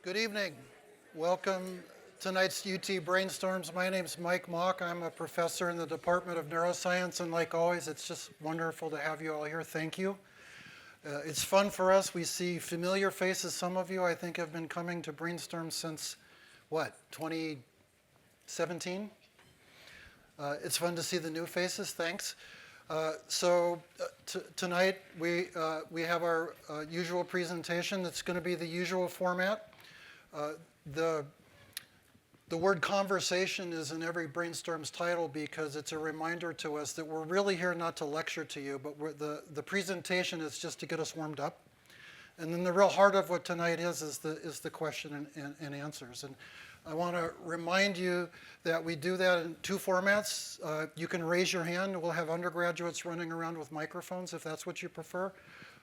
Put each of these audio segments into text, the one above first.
Good evening. Welcome to tonight's UT Brainstorms. My name is Mike Mock. I'm a professor in the Department of Neuroscience, and like always, it's just wonderful to have you all here. Thank you. It's fun for us. We see familiar faces. Some of you, I think, have been coming to Brainstorm since, what, 2017? It's fun to see the new faces. Thanks. Tonight we have our usual presentation. It's going to be the usual format. The word conversation is in every Brainstorm's title because it's a reminder to us that we're really here not to lecture to you, but the presentation is just to get us warmed up. And then the real heart of what tonight is the question and answers. And I want to remind you that we do that in two formats. You can raise your hand. We'll have undergraduates running around with microphones if that's what you prefer.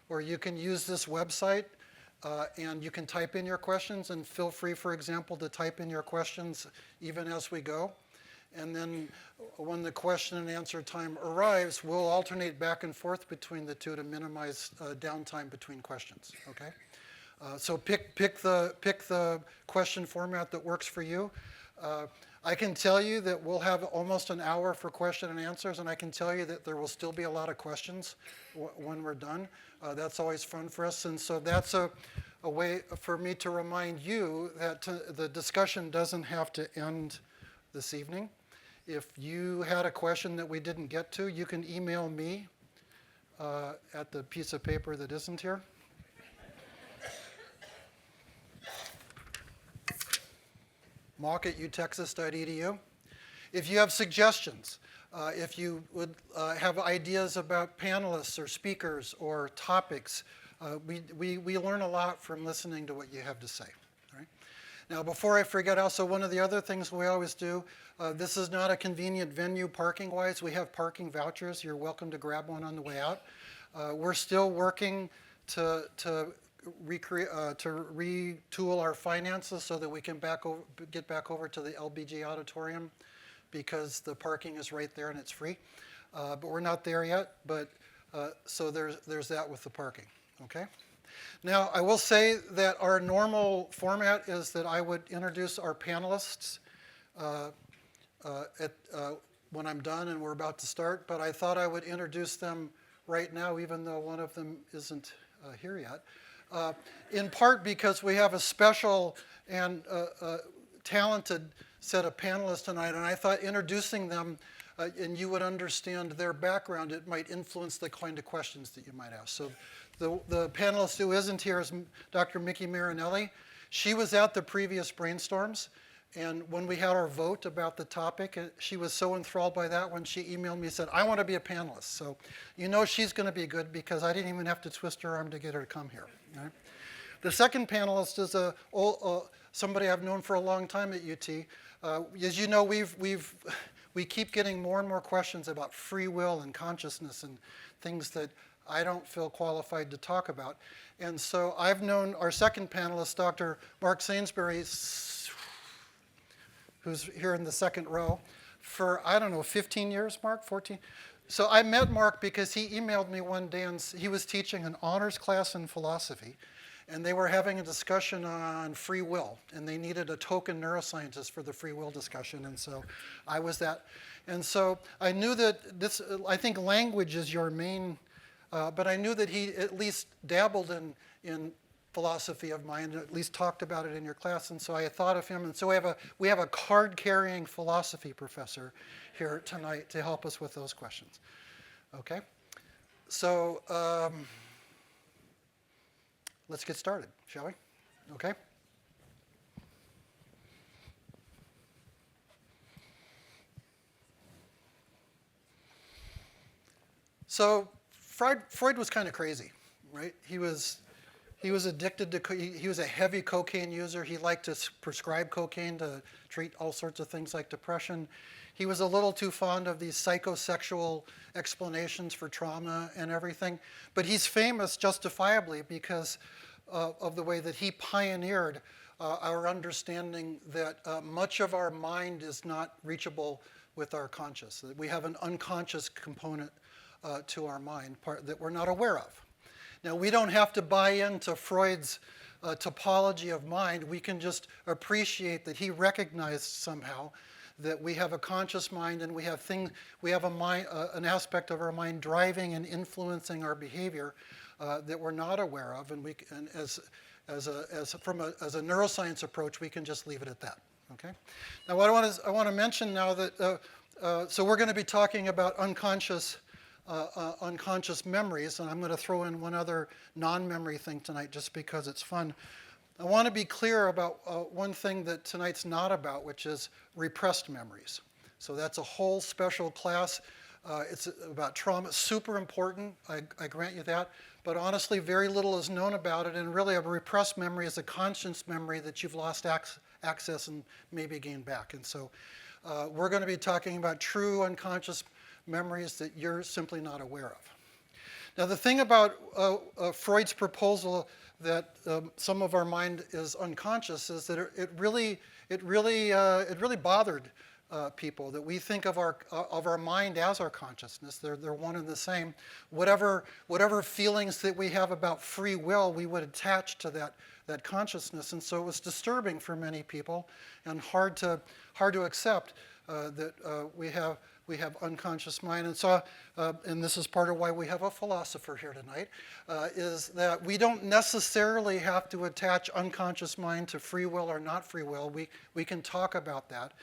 Or you can use this website and you can type in your questions, and feel free, for example, to type in your questions even as we go. And then when the question and answer time arrives, we'll alternate back and forth between the two to minimize downtime between questions, okay? So pick the question format that works for you. I can tell you that we'll have almost an hour for question and answers, and I can tell you that there will still be a lot of questions when we're done. That's always fun for us, and so that's a way for me to remind you that the discussion doesn't have to end this evening. If you had a question that we didn't get to, you can email me at the piece of paper that isn't here. mock@utexas.edu. If you have suggestions, if you would have ideas about panelists or speakers or topics, we learn a lot from listening to what you have to say. Right? Now, before I forget, also one of the other things we always do, this is not a convenient venue parking-wise. We have parking vouchers. You're welcome to grab one on the way out. We're still working to retool our finances so that we can get back over to the LBG auditorium because the parking is right there and it's free. But we're not there yet, so there's that with the parking, okay? Now, I will say that our normal format is that I would introduce our panelists when I'm done and we're about to start, but I thought I would introduce them right now, even though one of them isn't here yet. In part because we have a special and talented set of panelists tonight, and I thought introducing them and you would understand their background, it might influence the kind of questions that you might ask. So the panelist who isn't here is Dr. Mickey Marinelli. She was at the previous Brainstorms, and when we had our vote about the topic, she was so enthralled by that when she emailed me and said, I want to be a panelist. So you know she's going to be good because I didn't even have to twist her arm to get her to come here. Right? The second panelist is somebody I've known for a long time at UT. As you know, we keep getting more and more questions about free will and consciousness and things that I don't feel qualified to talk about. And so I've known our second panelist, Dr. Mark Sainsbury, who's here in the second row, for, I don't know, 15 years, Mark, 14? So I met Mark because he emailed me one day, and he was teaching an honors class in philosophy, and they were having a discussion on free will, and they needed a token neuroscientist for the free will discussion, and so I was that. And so I knew that I think language is your main, but I knew that he at least dabbled in philosophy of mind, at least talked about it in your class, and so I thought of him, and so we have a card-carrying philosophy professor here tonight to help us with those questions. Okay? So let's get started, shall we? Okay? So Freud was kind of crazy, right? He was addicted to, he was a heavy cocaine user. He liked to prescribe cocaine to treat all sorts of things like depression. He was a little too fond of these psychosexual explanations for trauma and everything. But he's famous justifiably because of the way that he pioneered our understanding that much of our mind is not reachable with our conscious, that we have an unconscious component to our mind that we're not aware of. Now, we don't have to buy into Freud's topology of mind, we can just appreciate that he recognized somehow that we have a conscious mind and we have a mind, an aspect of our mind driving and influencing our behavior that we're not aware of, and as a neuroscience approach, we can just leave it at that. Okay. Now, what I want to mention now that so we're going to be talking about unconscious memories, and I'm going to throw in one other non-memory thing tonight just because it's fun. I want to be clear about one thing that tonight's not about, which is repressed memories. So that's a whole special class. It's about trauma, super important, I grant you that, but honestly very little is known about it, and really a repressed memory is a conscious memory that you've lost access and maybe gained back. And so we're going to be talking about true unconscious memories that you're simply not aware of. Now the thing about Freud's proposal that some of our mind is unconscious is that it really bothered people, that we think of our mind as our consciousness. They're one and the same. Whatever feelings that we have about free will, we would attach to that consciousness. And so it was disturbing for many people and hard to accept that we have unconscious mind. And so, and this is part of why we have a philosopher here tonight, is that we don't necessarily have to attach unconscious mind to free will or not free will. We can talk about that.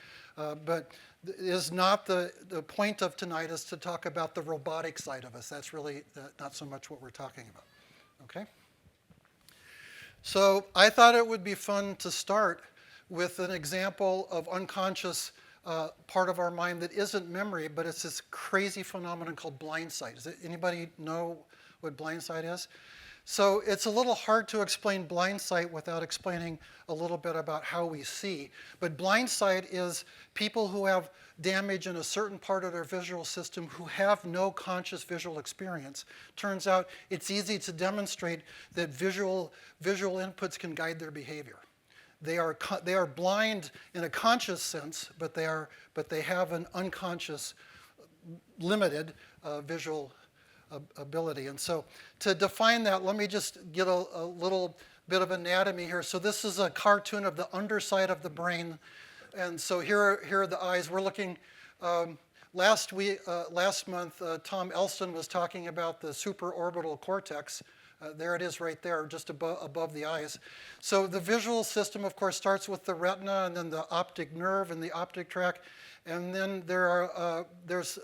But is not the point of tonight is to talk about the robotic side of us. That's really not so much what we're talking about. Okay? So I thought it would be fun to start with an example of unconscious part of our mind that isn't memory, but it's this crazy phenomenon called blind sight. Does anybody know what blind sight is? So it's a little hard to explain blind sight without explaining a little bit about how we see. But blind sight is people who have damage in a certain part of their visual system who have no conscious visual experience. Turns out it's easy to demonstrate that visual inputs can guide their behavior. They are blind in a conscious sense, but they have an unconscious, limited visual ability. And so to define that, let me just get a little bit of anatomy here. So this is a cartoon of the underside of the brain. And so here are the eyes. We're looking, last month, Tom Elston was talking about the supraorbital cortex. There it is right there, just above the eyes. So the visual system, of course, starts with the retina and then the optic nerve and the optic tract. And then there's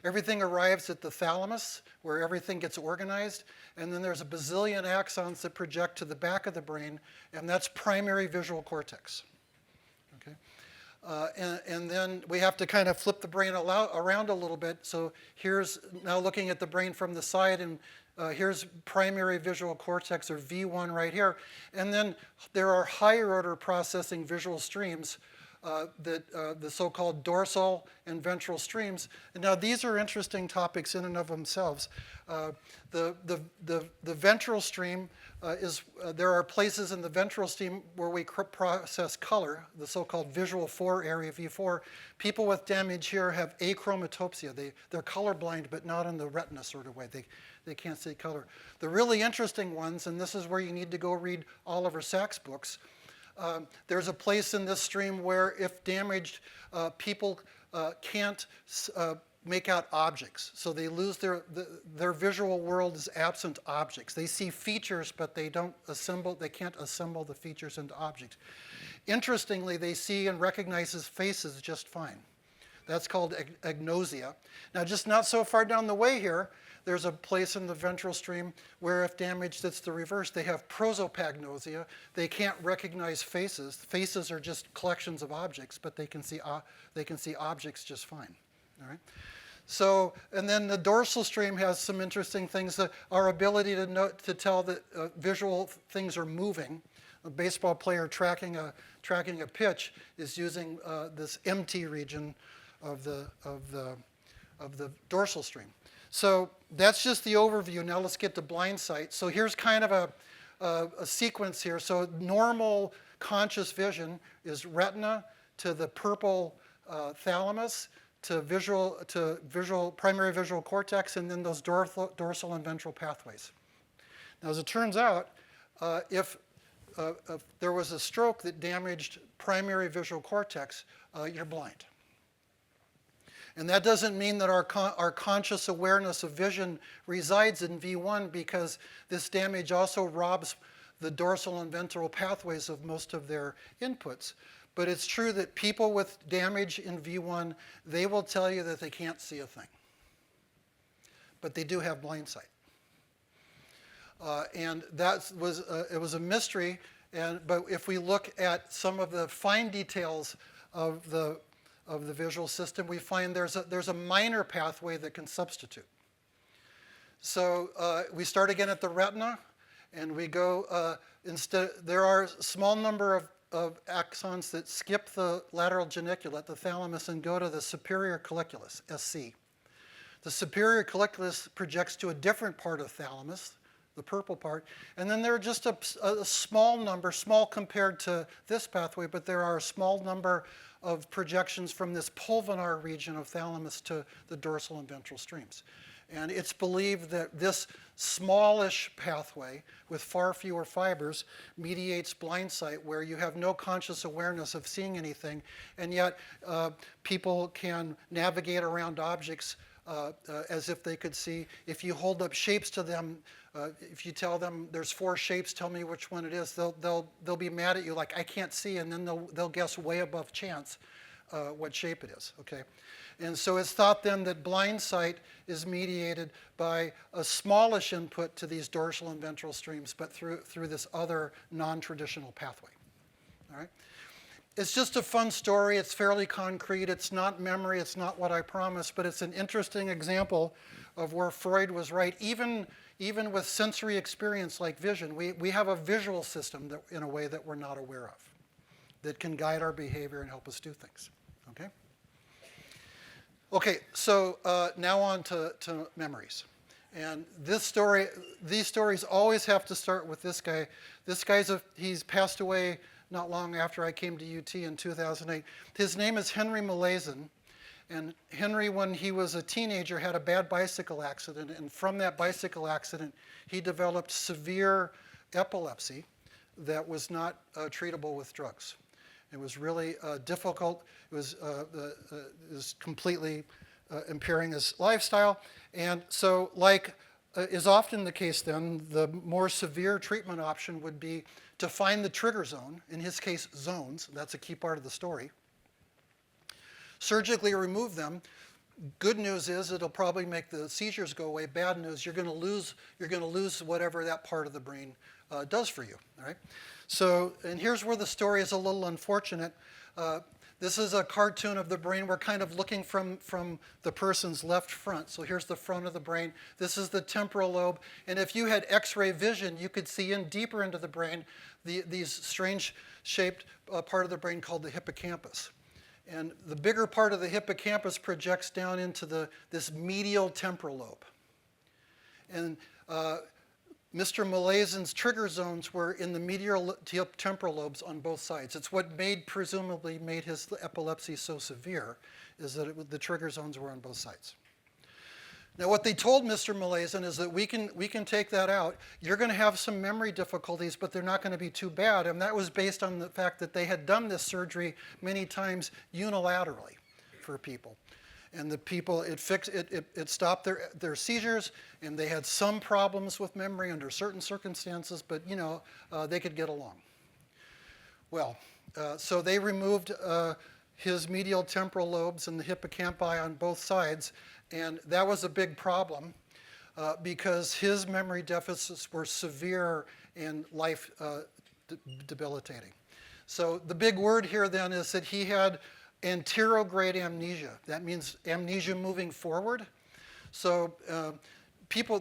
everything arrives at the thalamus, where everything gets organized. And then there's a bazillion axons that project to the back of the brain, and that's primary visual cortex. Okay? And then we have to kind of flip the brain around a little bit. So here's now looking at the brain from the side, and here's primary visual cortex, or V1 right here. And then there are higher order processing visual streams, the so-called dorsal and ventral streams. And now these are interesting topics in and of themselves. The ventral stream there are places in the ventral stream where we process color, the so-called visual 4 area, V4. People with damage here have achromatopsia. They're colorblind, but not in the retina sort of way. They can't see color. The really interesting ones, and this is where you need to go read Oliver Sacks' books, there's a place in this stream where, if damaged, people can't make out objects. So they lose their visual world is absent objects. They see features, but they can't assemble the features into objects. Interestingly, they see and recognize faces just fine. That's called agnosia. Now, just not so far down the way here, there's a place in the ventral stream where, if damaged, it's the reverse. They have prosopagnosia. They can't recognize faces. Faces are just collections of objects, but they can see objects just fine. All right. So, and then the dorsal stream has some interesting things. Our ability to tell that visual things are moving. A baseball player tracking a pitch is using this MT region of the dorsal stream. So that's just the overview. Now let's get to blind sight. So here's kind of a sequence here. So normal conscious vision is retina to the purple thalamus to primary visual cortex, and then those dorsal and ventral pathways. Now, as it turns out, if there was a stroke that damaged primary visual cortex, you're blind. And that doesn't mean that our conscious awareness of vision resides in V1, because this damage also robs the dorsal and ventral pathways of most of their inputs. But it's true that people with damage in V1, they will tell you that they can't see a thing. But they do have blind sight. And that was it was a mystery. But if we look at some of the fine details of the visual system, we find there's a minor pathway that can substitute. So we start again at the retina, and we go there are a small number of axons that skip the lateral geniculate, the thalamus, and go to the superior colliculus, SC. The superior colliculus projects to a different part of thalamus, the purple part, and then there are just a small number, small compared to this pathway, but there are a small number of projections from this pulvinar region of thalamus to the dorsal and ventral streams. And it's believed that this smallish pathway with far fewer fibers mediates blind sight, where you have no conscious awareness of seeing anything, and yet people can navigate around objects as if they could see. If you hold up shapes to them, if you tell them there's 4 shapes, tell me which one it is, they'll be mad at you like, I can't see, and then they'll guess way above chance what shape it is, okay? And so it's thought then that blind sight is mediated by a smallish input to these dorsal and ventral streams, but through this other non-traditional pathway, all right? It's just a fun story. It's fairly concrete. It's not memory. It's not what I promised, but it's an interesting example of where Freud was right. Even with sensory experience like vision, we have a visual system that, in a way that we're not aware of, that can guide our behavior and help us do things, okay? Okay, so now on to memories. And these stories always have to start with this guy. This guy's he's passed away not long after I came to UT in 2008. His name is Henry Molaison. And Henry, when he was a teenager, had a bad bicycle accident. And from that bicycle accident, he developed severe epilepsy that was not treatable with drugs. It was really difficult. It was completely impairing his lifestyle. And so, like is often the case then, the more severe treatment option would be to find the trigger zone, in his case zones, that's a key part of the story, surgically remove them. Good news is it'll probably make the seizures go away. Bad news, you're going to lose whatever that part of the brain does for you, all right? So, and here's where the story is a little unfortunate. This is a cartoon of the brain. We're kind of looking from the person's left front. So here's the front of the brain. This is the temporal lobe. And if you had X-ray vision, you could see in deeper into the brain these strange shaped part of the brain called the hippocampus. And the bigger part of the hippocampus projects down into this medial temporal lobe. And Mr. Molaison's trigger zones were in the medial temporal lobes on both sides. It's what presumably made his epilepsy so severe, is that the trigger zones were on both sides. Now, what they told Mr. Molaison is that we can take that out. You're going to have some memory difficulties, but they're not going to be too bad. And that was based on the fact that they had done this surgery many times unilaterally for people. And the people, it stopped their seizures, and they had some problems with memory under certain circumstances, but they could get along. Well, so they removed his medial temporal lobes and the hippocampi on both sides, and that was a big problem because his memory deficits were severe and life debilitating. So the big word here then is that he had anterograde amnesia. That means amnesia moving forward. So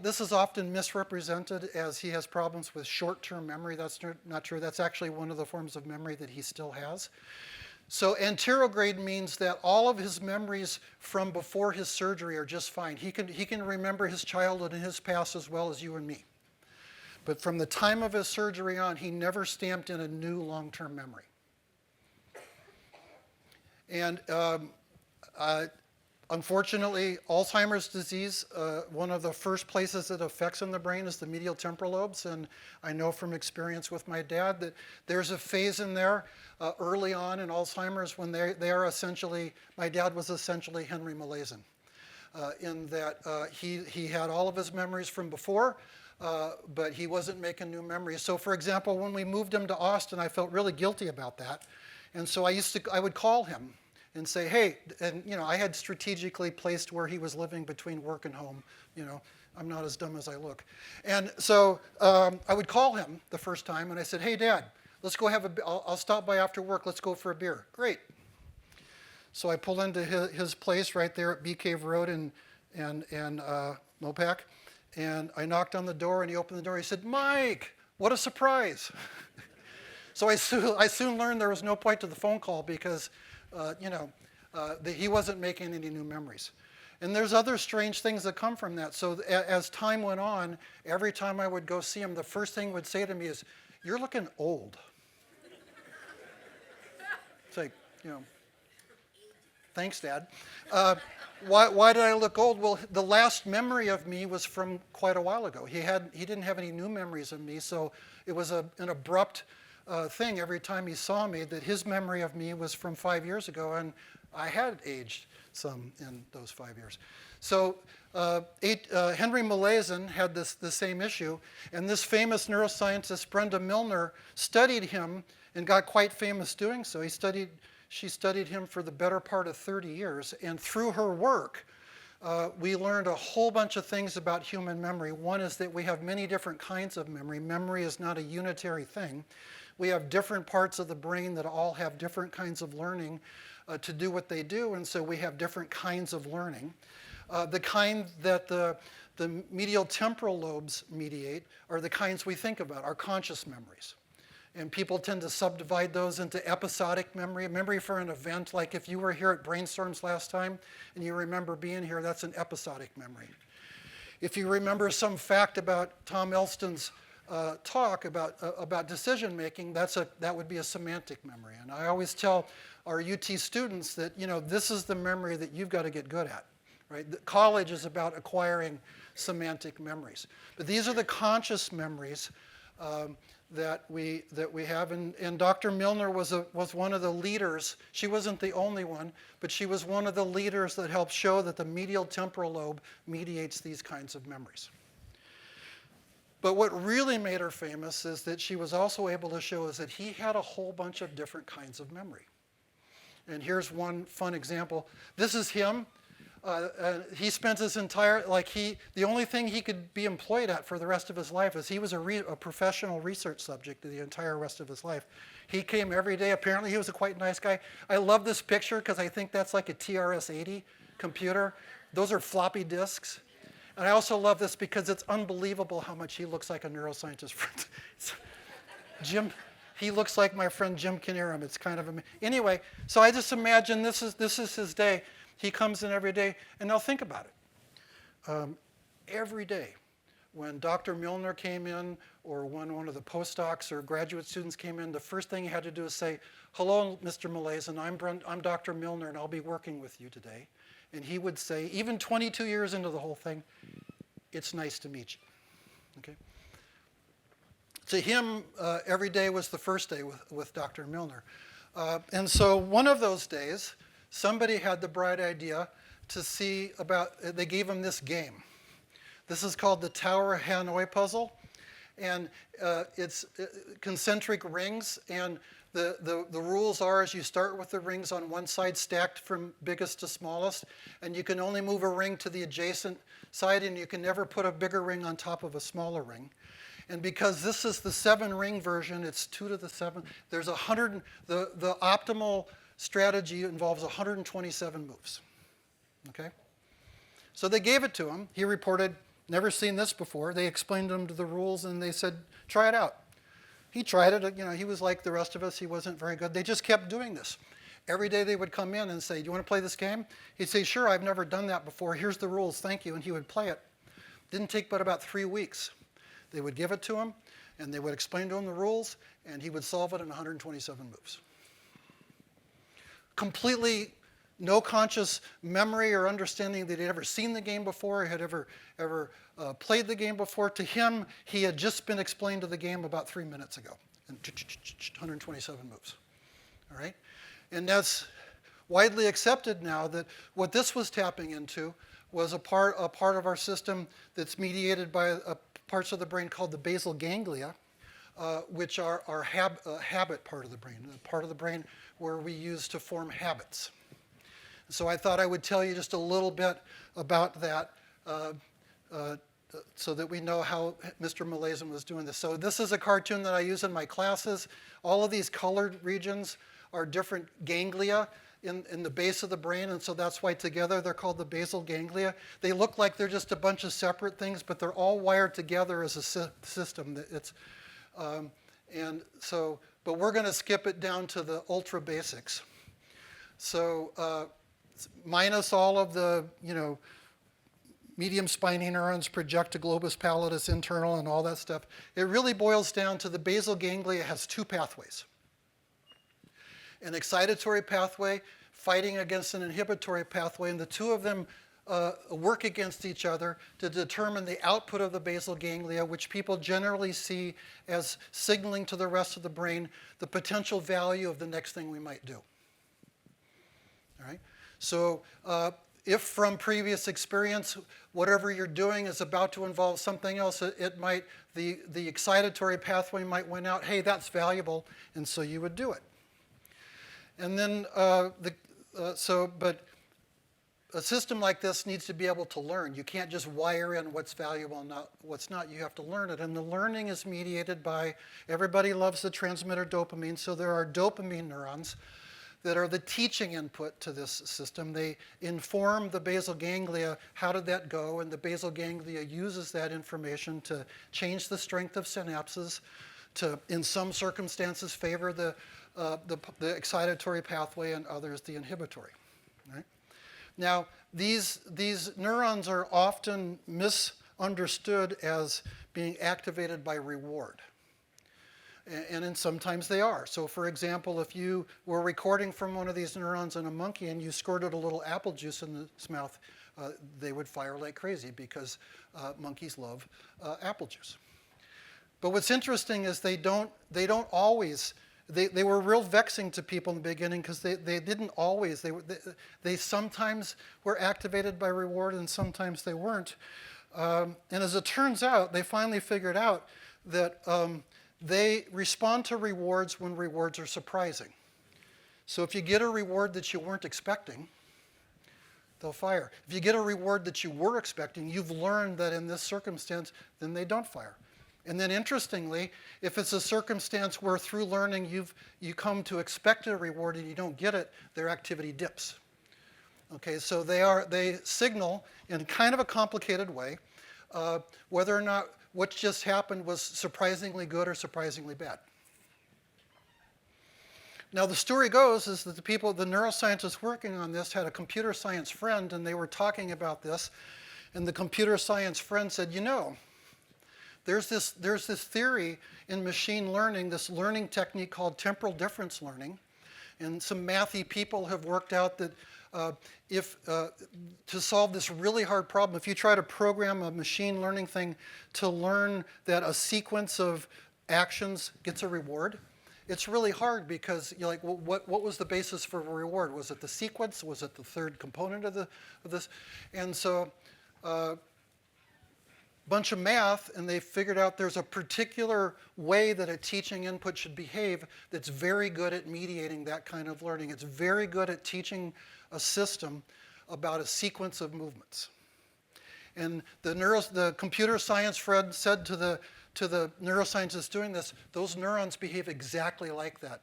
this is often misrepresented as he has problems with short-term memory. That's not true. That's actually one of the forms of memory that he still has. So anterograde means that all of his memories from before his surgery are just fine. He can remember his childhood and his past as well as you and me. But from the time of his surgery on, he never stamped in a new long-term memory. And Unfortunately, Alzheimer's disease, one of the first places it affects in the brain is the medial temporal lobes. And I know from experience with my dad that there's a phase in there early on in Alzheimer's when they are essentially, my dad was essentially Henry Molaison. In that he had all of his memories from before, but he wasn't making new memories. So for example, when we moved him to Austin, I felt really guilty about that. And so I would call him and say, hey, and I had strategically placed where he was living between work and home. I'm not as dumb as I look. And so I would call him the first time and I said, hey, Dad, let's go have I'll stop by after work, let's go for a beer. Great. So I pulled into his place right there at Bee Cave Road in Mopac, and I knocked on the door, and he opened the door. He said, Mike, what a surprise. So I soon learned there was no point to the phone call because, he wasn't making any new memories. And there's other strange things that come from that. So as time went on, every time I would go see him, the first thing he would say to me is, you're looking old. It's like, thanks, Dad. Why did I look old? Well, the last memory of me was from quite a while ago. He didn't have any new memories of me, so it was an abrupt thing every time he saw me that his memory of me was from 5 years ago, and I had aged some in those 5 years. So Henry Molaison had the same issue, and this famous neuroscientist, Brenda Milner, studied him and got quite famous doing so. She studied him for the better part of 30 years, and through her work, we learned a whole bunch of things about human memory. One is that we have many different kinds of memory. Memory is not a unitary thing. We have different parts of the brain that all have different kinds of learning to do what they do, and so we have different kinds of learning. The kind that the medial temporal lobes mediate are the kinds we think about, our conscious memories. And people tend to subdivide those into episodic memory. Memory for an event, like if you were here at Brainstorms last time and you remember being here, that's an episodic memory. If you remember some fact about Tom Elston's talk about decision making, that would be a semantic memory. And I always tell our UT students that this is the memory that you've got to get good at. Right? College is about acquiring semantic memories. But these are the conscious memories that we have, and Dr. Milner was one of the leaders. She wasn't the only one, but she was one of the leaders that helped show that the medial temporal lobe mediates these kinds of memories. But what really made her famous is that she was also able to show is that he had a whole bunch of different kinds of memory. And here's one fun example. This is him. He spent his entire, the only thing he could be employed at for the rest of his life is he was a professional research subject the entire rest of his life. He came every day. Apparently he was a quite nice guy. I love this picture because I think that's like a TRS-80 computer. Those are floppy disks. And I also love this because it's unbelievable how much he looks like a neuroscientist friend. Jim, he looks like my friend Jim Knierim. It's kind of amazing. Anyway, so I just imagine this is his day. He comes in every day, and now think about it. Every day, when Dr. Milner came in, or when one of the postdocs or graduate students came in, the first thing he had to do is say, hello, Mr. Molaison, I'm Dr. Milner, and I'll be working with you today. And he would say, even 22 years into the whole thing, it's nice to meet you. Okay? To him, every day was the first day with Dr. Milner. And so one of those days, somebody had the bright idea to see they gave him this game. This is called the Tower of Hanoi puzzle. And it's concentric rings. And the rules are is you start with the rings on one side stacked from biggest to smallest. And you can only move a ring to the adjacent side. And you can never put a bigger ring on top of a smaller ring. And because this is the 7-ring version, it's 2 to the 7. There's 100. The optimal strategy involves 127 moves. Okay? So they gave it to him. He reported, never seen this before. They explained to him the rules, and they said, try it out. He tried it. He was like the rest of us. He wasn't very good. They just kept doing this. Every day they would come in and say, do you want to play this game? He'd say, sure, I've never done that before. Here's the rules, thank you. And he would play it. Didn't take but about 3 weeks. They would give it to him, and they would explain to him the rules, and he would solve it in 127 moves. Completely no conscious memory or understanding that he'd ever seen the game before, had ever played the game before. To him, he had just been explained to the game about 3 minutes ago, and 127 moves. All right, and that's widely accepted now that what this was tapping into was a part of our system that's mediated by parts of the brain called the basal ganglia, which are our habit part of the brain, the part of the brain where we use to form habits. So I thought I would tell you just a little bit about that so that we know how Mr. Malaysian was doing this. So this is a cartoon that I use in my classes. All of these colored regions are different ganglia in the base of the brain, and so that's why together they're called the basal ganglia. They look like they're just a bunch of separate things, but they're all wired together as a system. But we're going to skip it down to the ultra basics. So minus all of the, medium spiny neurons, projecta globus pallidus internal, and all that stuff, it really boils down to the basal ganglia has two pathways. An excitatory pathway fighting against an inhibitory pathway, and the two of them work against each other to determine the output of the basal ganglia, which people generally see as signaling to the rest of the brain the potential value of the next thing we might do. All right? So if from previous experience, whatever you're doing is about to involve something else, it might, the excitatory pathway might win out, hey, that's valuable, and so you would do it. And then, but a system like this needs to be able to learn. You can't just wire in what's valuable and what's not. You have to learn it. And the learning is mediated by, everybody loves the transmitter dopamine, so there are dopamine neurons that are the teaching input to this system. They inform the basal ganglia, how did that go? And the basal ganglia uses that information to change the strength of synapses, to, in some circumstances, favor the excitatory pathway, and others the inhibitory. Right? Now, these neurons are often misunderstood as being activated by reward. And sometimes they are. So for example, if you were recording from one of these neurons in a monkey and you squirted a little apple juice in its mouth, they would fire like crazy because monkeys love apple juice. But what's interesting is they don't always, they were real vexing to people in the beginning because they didn't always, they sometimes were activated by reward and sometimes they weren't. And as it turns out, they finally figured out that they respond to rewards when rewards are surprising. So if you get a reward that you weren't expecting, they'll fire. If you get a reward that you were expecting, you've learned that in this circumstance, then they don't fire. And then interestingly, if it's a circumstance where through learning you come to expect a reward and you don't get it, their activity dips. Okay, so they signal in kind of a complicated way whether or not what just happened was surprisingly good or surprisingly bad. Now the story goes is that the neuroscientists working on this had a computer science friend, and they were talking about this, and the computer science friend said, there's this theory in machine learning, this learning technique called temporal difference learning, and some mathy people have worked out that to solve this really hard problem, if you try to program a machine learning thing to learn that a sequence of actions gets a reward, it's really hard because you're like, well, what was the basis for a reward? Was it the sequence? Was it the third component of this? And so bunch of math, and they figured out there's a particular way that a teaching input should behave that's very good at mediating that kind of learning. It's very good at teaching a system about a sequence of movements. And the computer science friend said to the neuroscientists doing this, those neurons behave exactly like that.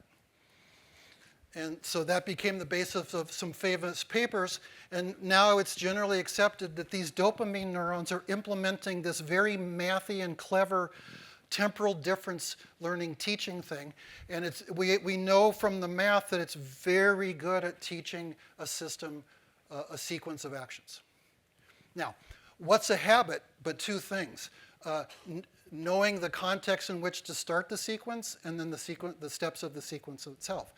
And so that became the basis of some famous papers, and now it's generally accepted that these dopamine neurons are implementing this very mathy and clever temporal difference learning teaching thing. And we know from the math that it's very good at teaching a system a sequence of actions. Now, what's a habit but two things? knowing the context in which to start the sequence, and then the steps of the sequence itself.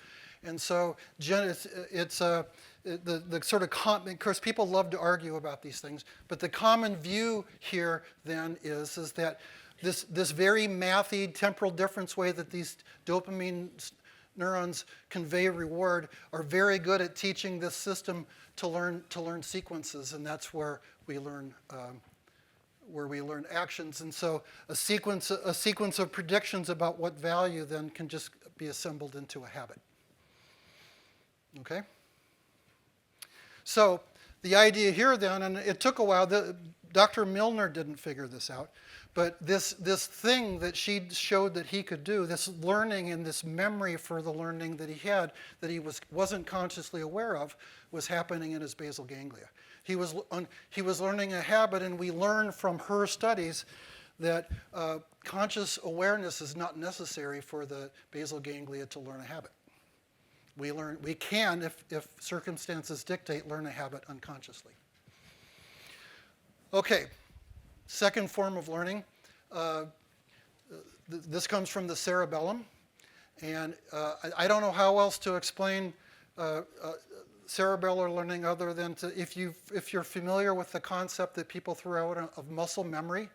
And so it's the sort of course, people love to argue about these things, but the common view here then is that this very mathy temporal difference way that these dopamine neurons convey reward are very good at teaching this system to learn sequences, and that's where we learn actions. And so a sequence of predictions about what value then can just be assembled into a habit. Okay? So the idea here then, and it took a while, Dr. Milner didn't figure this out, but this thing that she showed that he could do, this learning and this memory for the learning that he had, that he wasn't consciously aware of, was happening in his basal ganglia. He was learning a habit, and we learn from her studies that conscious awareness is not necessary for the basal ganglia to learn a habit. We can, if circumstances dictate, learn a habit unconsciously. Okay, second form of learning. This comes from the cerebellum, and I don't know how else to explain cerebellar learning other than if you're familiar with the concept that people throw out of muscle memory,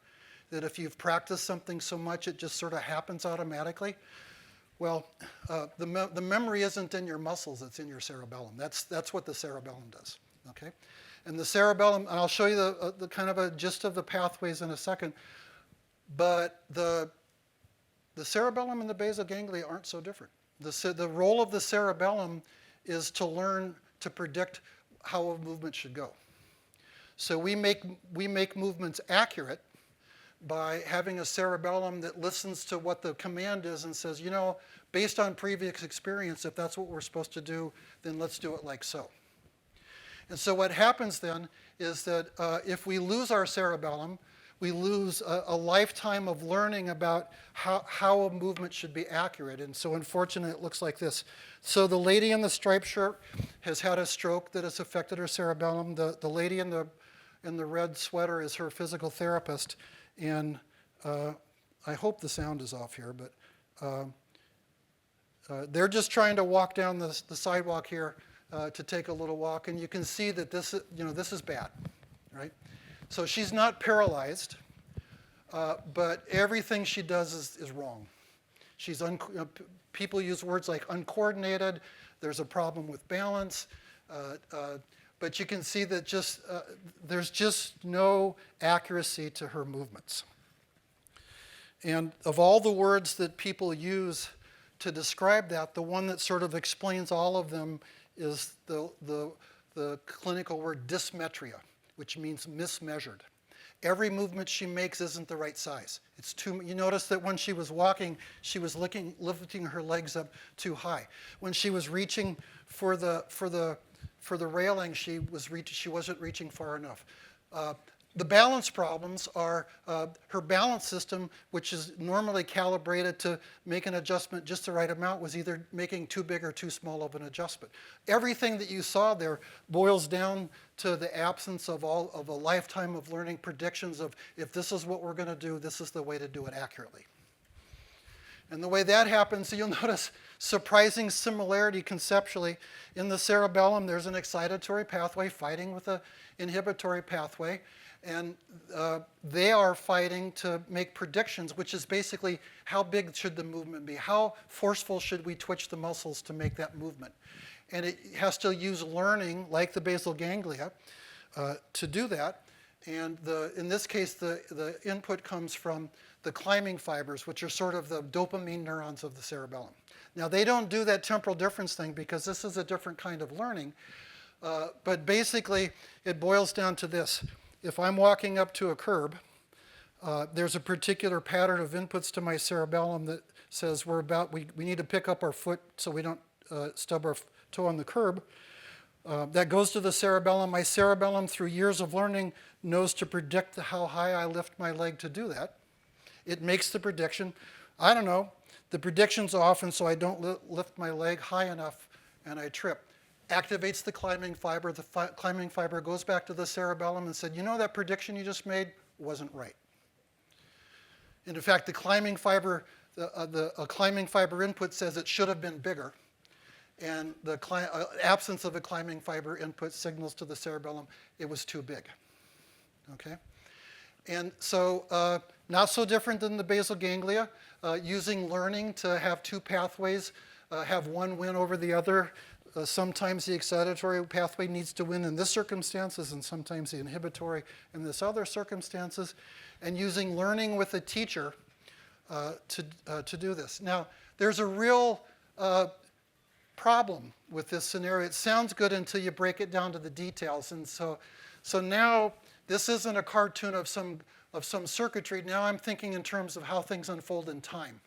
that if you've practiced something so much it just sort of happens automatically. Well, the memory isn't in your muscles, it's in your cerebellum. That's what the cerebellum does, okay? And the cerebellum, and I'll show you the kind of a gist of the pathways in a second, but the cerebellum and the basal ganglia aren't so different. The role of the cerebellum is to learn to predict how a movement should go. So we make movements accurate by having a cerebellum that listens to what the command is and says, you know, based on previous experience, if that's what we're supposed to do, then let's do it like so. And so what happens then is that if we lose our cerebellum, we lose a lifetime of learning about how a movement should be accurate. And so unfortunately, it looks like this. So the lady in the striped shirt has had a stroke that has affected her cerebellum. The lady in the red sweater is her physical therapist. And I hope the sound is off here, but they're just trying to walk down the sidewalk here to take a little walk, and you can see that this is bad, right? So she's not paralyzed, but everything she does is wrong. People use words like uncoordinated. There's a problem with balance. But you can see that there's just no accuracy to her movements. And of all the words that people use to describe that, the one that sort of explains all of them is the clinical word dysmetria, which means mismeasured. Every movement she makes isn't the right size. You notice that when she was walking, she was lifting her legs up too high. When she was reaching for the railing, she wasn't reaching far enough. The balance problems are her balance system, which is normally calibrated to make an adjustment just the right amount, was either making too big or too small of an adjustment. Everything that you saw there boils down to the absence of a lifetime of learning predictions of, if this is what we're going to do, this is the way to do it accurately. And the way that happens, you'll notice surprising similarity conceptually. In the cerebellum, there's an excitatory pathway fighting with an inhibitory pathway. And they are fighting to make predictions, which is basically how big should the movement be? How forceful should we twitch the muscles to make that movement? And it has to use learning, like the basal ganglia, to do that. And in this case, the input comes from the climbing fibers, which are sort of the dopamine neurons of the cerebellum. Now, they don't do that temporal difference thing because this is a different kind of learning. But basically, it boils down to this. If I'm walking up to a curb, there's a particular pattern of inputs to my cerebellum that says we need to pick up our foot so we don't stub our toe on the curb. That goes to the cerebellum. My cerebellum, through years of learning, knows to predict how high I lift my leg to do that. It makes the prediction. I don't know. The prediction's off, and so I don't lift my leg high enough, and I trip. Activates the climbing fiber. The climbing fiber goes back to the cerebellum and said, you know, that prediction you just made wasn't right. And in fact, the climbing fiber, a climbing fiber input says it should have been bigger. And the absence of a climbing fiber input signals to the cerebellum it was too big. Okay? And so not so different than the basal ganglia, using learning to have two pathways, have one win over the other. Sometimes the excitatory pathway needs to win in this circumstances, and sometimes the inhibitory in this other circumstances, and using learning with a teacher to do this. Now, there's a real problem with this scenario. It sounds good until you break it down to the details. And so now this isn't a cartoon of some circuitry. Now I'm thinking in terms of how things unfold in time.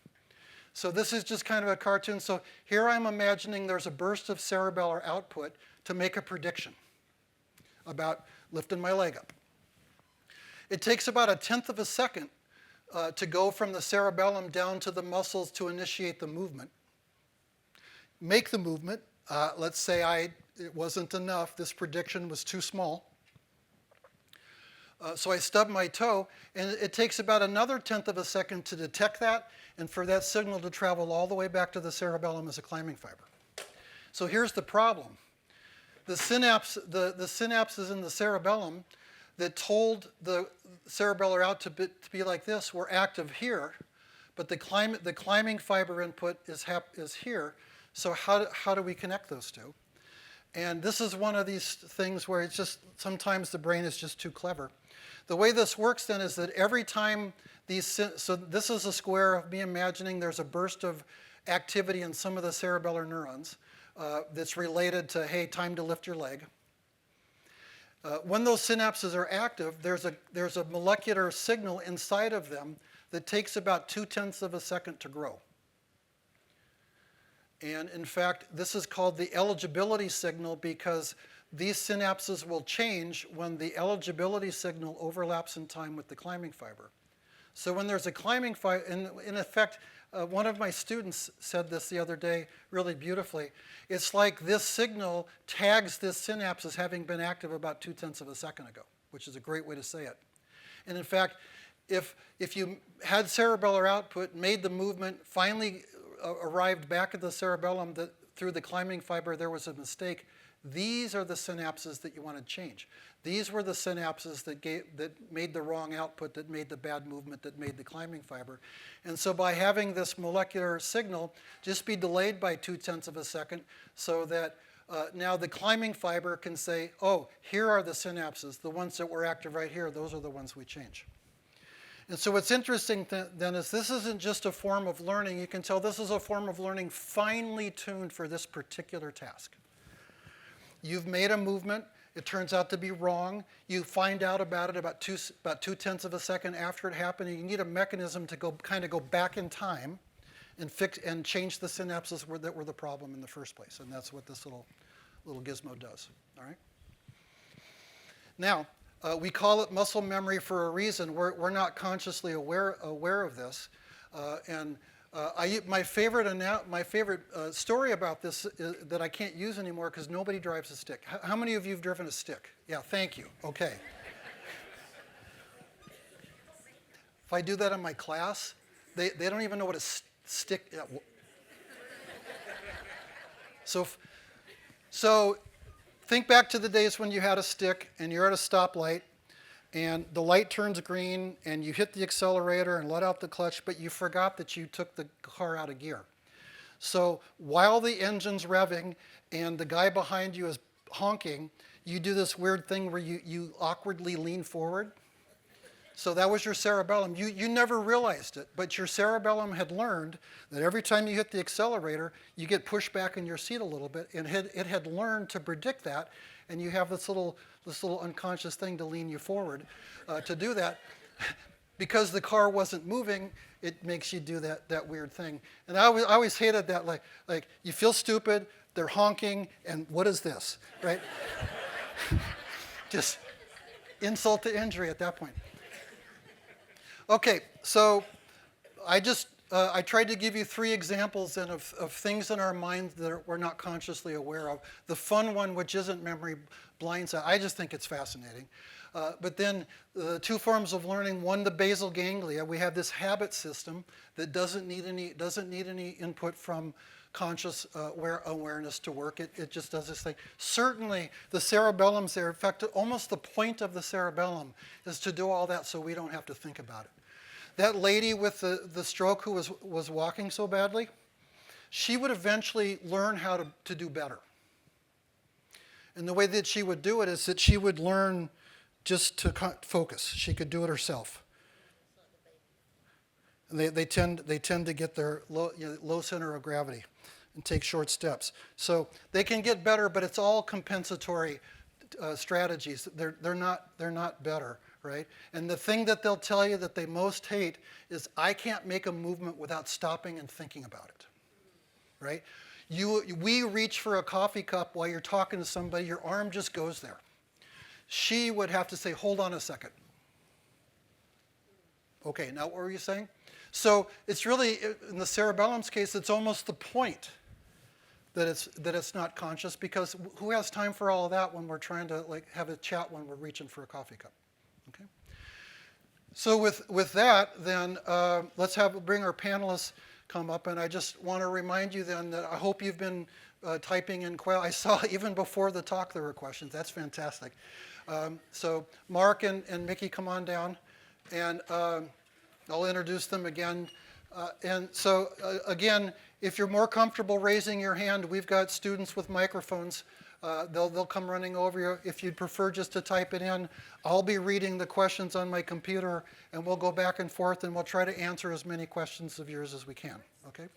So this is just kind of a cartoon. So here I'm imagining there's a burst of cerebellar output to make a prediction about lifting my leg up. It takes about 1/10 of a second to go from the cerebellum down to the muscles to initiate the movement. Make the movement. Let's say it wasn't enough. This prediction was too small. So I stub my toe, and it takes about another 1/10 of a second to detect that, and for that signal to travel all the way back to the cerebellum as a climbing fiber. So here's the problem. The synapses in the cerebellum that told the cerebellar out to be like this were active here, but the climbing fiber input is here. So how do we connect those two? And this is one of these things where it's just, sometimes the brain is just too clever. The way this works then is that every time so this is a square of me imagining there's a burst of activity in some of the cerebellar neurons that's related to, hey, time to lift your leg. When those synapses are active, there's a molecular signal inside of them that takes about 2/10 of a second to grow. And in fact, this is called the eligibility signal because these synapses will change when the eligibility signal overlaps in time with the climbing fiber. So when there's a climbing fiber, in effect, one of my students said this the other day really beautifully. It's like this signal tags this synapse as having been active about 2/10 of a second ago, which is a great way to say it. And in fact, if you had cerebellar output, made the movement, finally arrived back at the cerebellum that through the climbing fiber there was a mistake, these are the synapses that you want to change. These were the synapses that made the wrong output, that made the bad movement, that made the climbing fiber. And so by having this molecular signal just be delayed by 2/10 of a second so that now the climbing fiber can say, oh, here are the synapses, the ones that were active right here, those are the ones we change. And so what's interesting then is this isn't just a form of learning. You can tell this is a form of learning finely tuned for this particular task. You've made a movement. It turns out to be wrong. You find out about it about 2/10 of a second after it happened. And you need a mechanism to go back in time and change the synapses that were the problem in the first place. And that's what this little gizmo does. All right. Now, we call it muscle memory for a reason. We're not consciously aware of this. My favorite story about this that I can't use anymore because nobody drives a stick. How many of you have driven a stick? Yeah, thank you. Okay. If I do that in my class, they don't even know what a stick is. So think back to the days when you had a stick and you're at a stoplight and the light turns green and you hit the accelerator and let out the clutch, but you forgot that you took the car out of gear. So while the engine's revving and the guy behind you is honking, you do this weird thing where you awkwardly lean forward. So that was your cerebellum. You never realized it, but your cerebellum had learned that every time you hit the accelerator, you get pushed back in your seat a little bit, and it had learned to predict that, and you have this little unconscious thing to lean you forward to do that. Because the car wasn't moving, it makes you do that weird thing. And I always hated that, like you feel stupid, they're honking, and what is this, right? Just insult to injury at that point. Okay, so I tried to give you 3 examples then of things in our minds that we're not consciously aware of. The fun one, which isn't memory blindside, I just think it's fascinating. But then the two forms of learning, one, the basal ganglia, we have this habit system that doesn't need any input from conscious awareness to work. It just does this thing. Certainly the cerebellum's there. In fact, almost the point of the cerebellum is to do all that so we don't have to think about it. That lady with the stroke who was walking so badly, she would eventually learn how to do better. And the way that she would do it is that she would learn just to focus. She could do it herself. And they tend to get their low center of gravity and take short steps. So they can get better, but it's all compensatory strategies. They're not better, right? And the thing that they'll tell you that they most hate is, I can't make a movement without stopping and thinking about it, right? We reach for a coffee cup while you're talking to somebody, your arm just goes there. She would have to say, hold on a second. Okay, now what were you saying? So it's really, in the cerebellum's case, it's almost the point that it's not conscious, because who has time for all of that when we're trying to have a chat when we're reaching for a coffee cup? Okay. So with that, then let's bring our panelists come up, and I just want to remind you then that I hope you've been typing in I saw even before the talk there were questions. That's fantastic. So Mark and Mickey, come on down, and I'll introduce them again. And so again, if you're more comfortable raising your hand, we've got students with microphones. They'll come running over you. If you'd prefer just to type it in, I'll be reading the questions on my computer, and we'll go back and forth, and we'll try to answer as many questions of yours as we can. Okay? Is it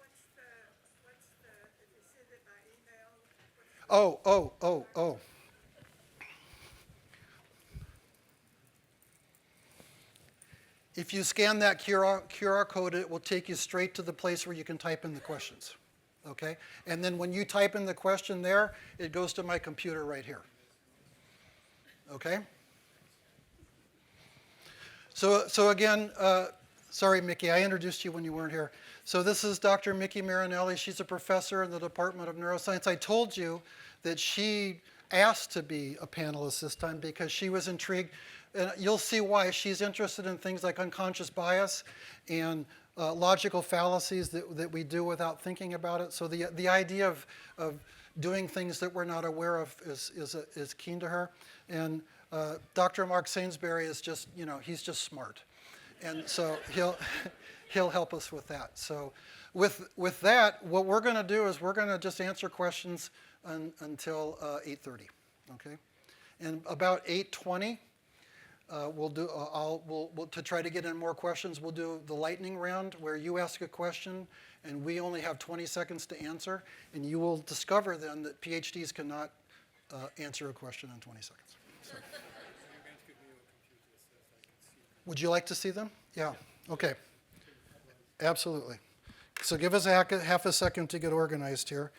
by email? Oh. If you scan that QR code, it will take you straight to the place where you can type in the questions. Okay? And then when you type in the question there, it goes to my computer right here. Okay? So again, sorry, Mickey, I introduced you when you weren't here. So this is Dr. Mickey Marinelli. She's a professor in the Department of Neuroscience. I told you that she asked to be a panelist this time because she was intrigued. And you'll see why. She's interested in things like unconscious bias and logical fallacies that we do without thinking about it. So the idea of doing things that we're not aware of is keen to her. And Dr. Mark Sainsbury is just, he's just smart. And so he'll help us with that. So with that, what we're going to do is we're going to just answer questions until 8:30, okay? And about 8:20, we'll to try to get in more questions, we'll do the lightning round where you ask a question and we only have 20 seconds to answer, and you will discover then that PhDs cannot answer a question in 20 seconds. So. Would you like to see them? Yeah, okay. Absolutely. So give us half a second to get organized here.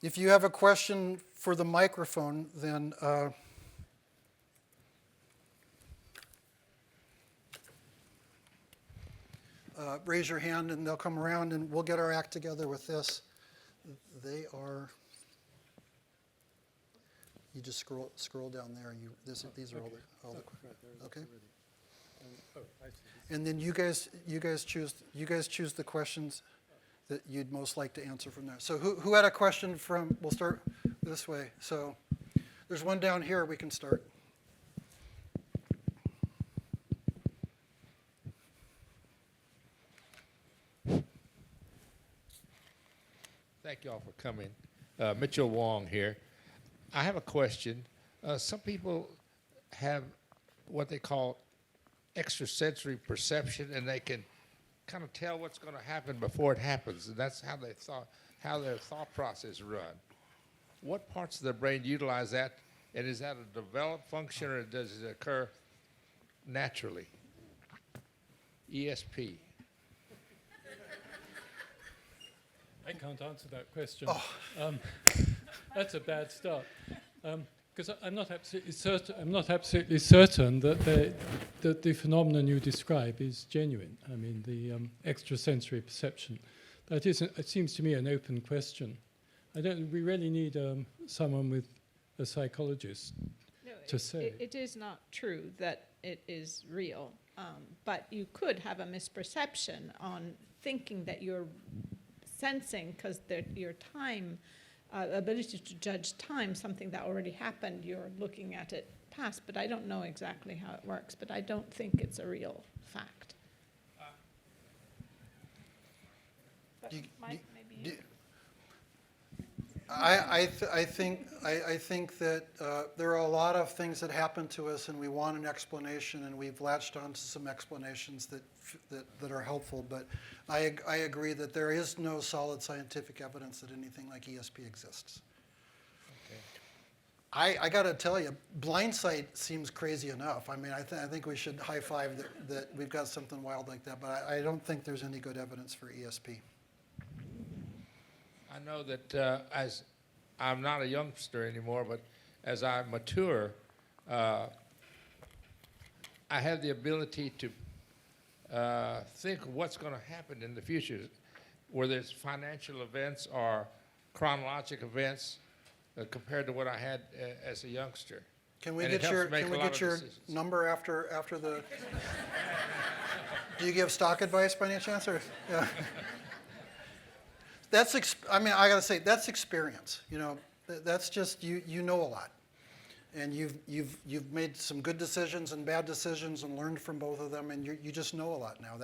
If you have a question for the microphone, then raise your hand and they'll come around and we'll get our act together with this. They are, you just scroll down there. These are okay. all the okay. I see. And then you guys choose the questions that you'd most like to answer from there. So who had a question from? We'll start this way. So there's one down here. We can start. Thank you all for coming. Mitchell Wong here. I have a question. Some people have what they call extrasensory perception, and they can kind of tell what's going to happen before it happens, and that's how their thought process run. What parts of the brain utilize that, and is that a developed function, or does it occur naturally? ESP. I can't answer that question. Oh. That's a bad start. Because I'm not absolutely certain that the phenomenon you describe is genuine. I mean, the extrasensory perception. That is, it seems to me, an open question. We really need someone with a psychologist. No, to say. It is not true that it is real, but you could have a misperception on thinking that you're sensing, because your time, ability to judge time, something that already happened, you're looking at it past, but I don't know exactly how it works, but I don't think it's a real fact. But You- Mike, maybe you. I think that there are a lot of things that happen to us, and we want an explanation, and we've latched onto some explanations that are helpful. But I agree that there is no solid scientific evidence that anything like ESP exists. I got to tell you, blindsight seems crazy enough. I mean, I think we should high five that we've got something wild like that. But I don't think there's any good evidence for ESP. I know that as I'm not a youngster anymore, but as I mature, I have the ability to think of what's going to happen in the future, whether it's financial events or chronologic events, compared to what I had as a youngster. Can we And it get helps make a lot of your decisions. number after the? Do you give stock advice by any chance, or? Yeah. I mean, I gotta say, that's experience. You know, that's just you know a lot, and you've made some good decisions and bad decisions and learned from both of them, and you just know a lot now.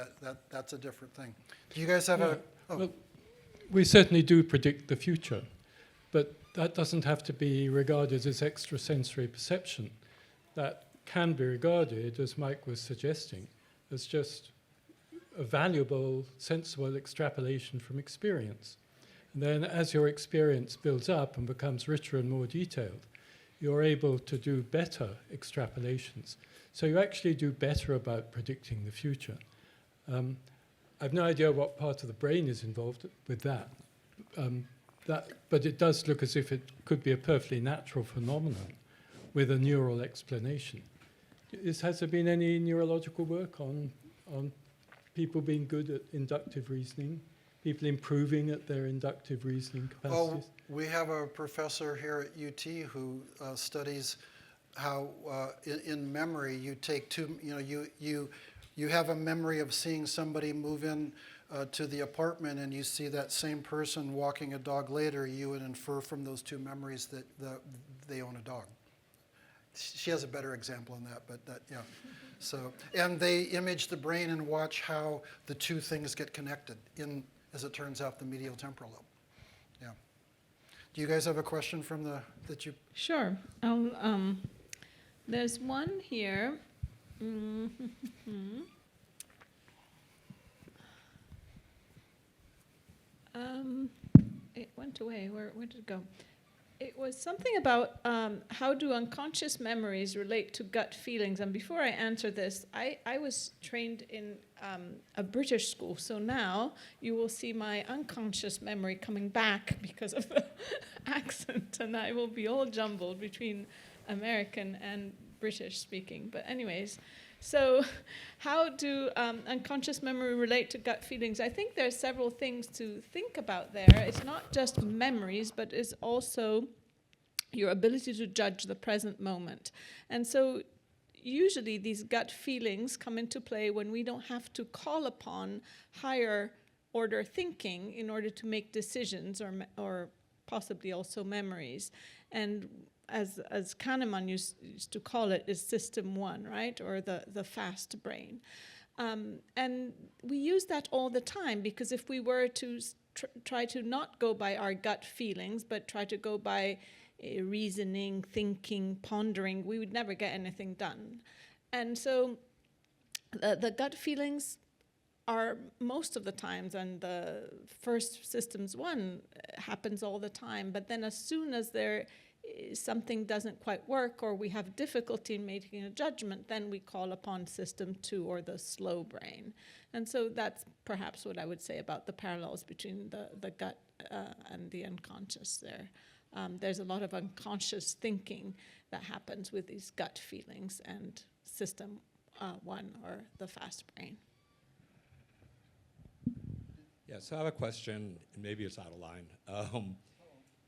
That's a different thing. Do you guys have a? Oh. Well, we certainly do predict the future, but that doesn't have to be regarded as extrasensory perception. That can be regarded, as Mike was suggesting, as just a valuable, sensible extrapolation from experience. And then as your experience builds up and becomes richer and more detailed, you're able to do better extrapolations. So you actually do better about predicting the future. I've no idea what part of the brain is involved with that. But it does look as if it could be a perfectly natural phenomenon with a neural explanation. Has there been any neurological work on people being good at inductive reasoning, people improving at their inductive reasoning capacities? Oh, we have a professor here at UT who studies how in memory you take you have a memory of seeing somebody move in to the apartment, and you see that same person walking a dog later. You would infer from those two memories that they own a dog. She has a better example on that, but yeah. So, and they image the brain and watch how the two things get connected in, as it turns out, the medial temporal lobe. Yeah. Do you guys have a question from that you? Sure. There's one here. It went away. Where did it go? It was something about how do unconscious memories relate to gut feelings. And before I answer this, I was trained in a British school. So now you will see my unconscious memory coming back because of the accent. And I will be all jumbled between American and British speaking. But anyways, so how do unconscious memory relate to gut feelings? I think there are several things to think about there. It's not just memories, but it's also your ability to judge the present moment. And so usually these gut feelings come into play when we don't have to call upon higher order thinking in order to make decisions or possibly also memories. And as Kahneman used to call it, is system one, right? Or the fast brain. And we use that all the time, because if we were to try to not go by our gut feelings, but try to go by reasoning, thinking, pondering, we would never get anything done. And so the gut feelings are most of the times, and the first systems one happens all the time, but then as soon as something doesn't quite work or we have difficulty in making a judgment, then we call upon system 2 or the slow brain. And so that's perhaps what I would say about the parallels between the gut and the unconscious there. There's a lot of unconscious thinking that happens with these gut feelings and system 1 or the fast brain. Yeah, so I have a question, and maybe it's out of line.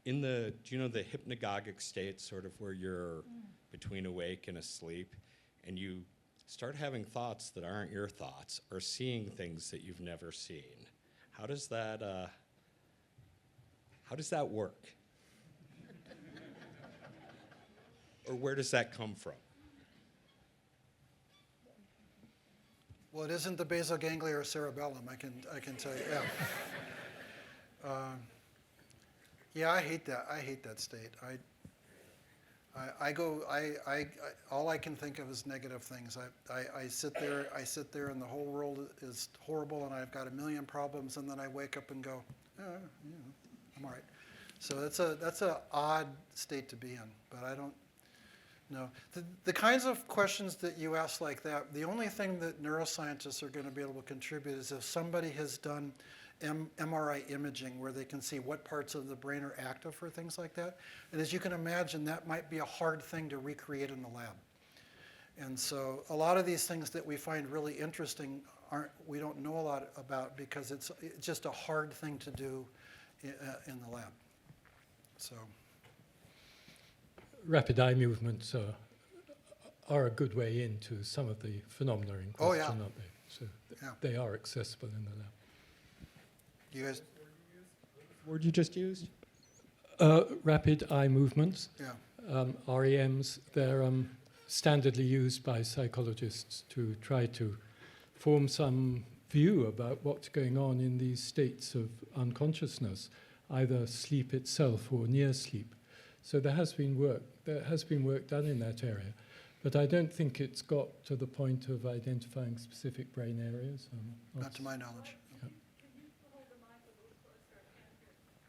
do you know the hypnagogic state, sort of where you're between awake and asleep, and you start having thoughts that aren't your thoughts, or seeing things that you've never seen? How does that work? Or where does that come from? Well, it isn't the basal ganglia or cerebellum, I can tell you, yeah. Yeah, I hate that state. All I can think of is negative things. I sit there and the whole world is horrible and I've got a million problems, and then I wake up and go, I'm all right. So that's a odd state to be in, but I don't know. The kinds of questions that you ask like that, the only thing that neuroscientists are going to be able to contribute is if somebody has done MRI imaging where they can see what parts of the brain are active for things like that. And as you can imagine, that might be a hard thing to recreate in the lab. And so a lot of these things that we find really interesting we don't know a lot about because it's just a hard thing to do in the lab. So Rapid eye movements are a good way into some of the phenomena in Oh, question, yeah. aren't they? So Yeah. they are accessible in the lab. you guys, Word you just used? Rapid eye movements, yeah. REMs, they're standardly used by psychologists to try to form some view about what's going on in these states of unconsciousness, either sleep itself or near sleep. So there has been work done in that area, but I don't think it's got to the point of identifying specific brain areas. Not to my knowledge.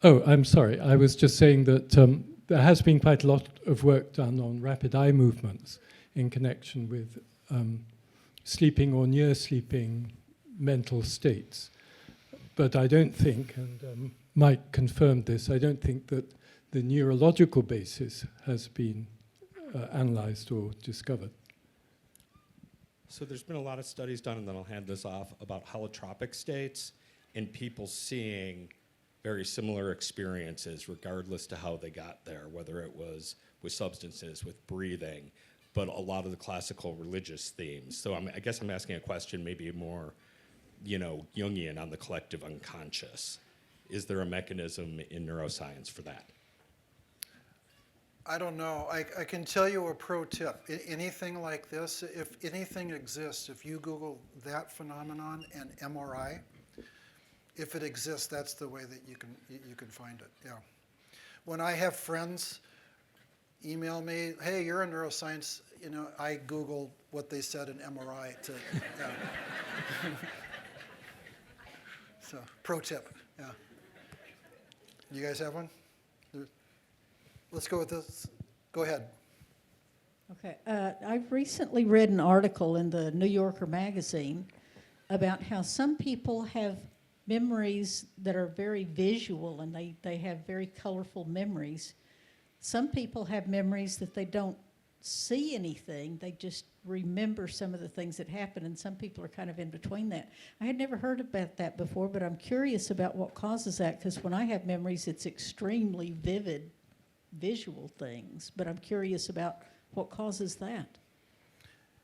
Oh, I'm sorry. I was just saying that there has been quite a lot of work done on rapid eye movements in connection with sleeping or near sleeping mental states. But I don't think, and Mike confirmed this, I don't think that the neurological basis has been analyzed or discovered. So there's been a lot of studies done, and then I'll hand this off, about holotropic states and people seeing very similar experiences regardless to how they got there, whether it was with substances, with breathing, but a lot of the classical religious themes. So I guess I'm asking a question maybe more, Jungian on the collective unconscious. Is there a mechanism in neuroscience for that? I don't know. I can tell you a pro tip. Anything like this, if anything exists, if you Google that phenomenon and MRI, if it exists, that's the way that you can find it. Yeah. When I have friends email me, "Hey, you're a neuroscience," I Google what they said in MRI to. Yeah. So, pro tip. Yeah. You guys have one? Let's go with this. Go ahead. Okay. I've recently read an article in the New Yorker magazine about how some people have memories that are very visual and they have very colorful memories. Some people have memories that they don't see anything, they just remember some of the things that happened, and some people are kind of in between that. I had never heard about that before, but I'm curious about what causes that, because when I have memories, it's extremely vivid visual things, but I'm curious about what causes that.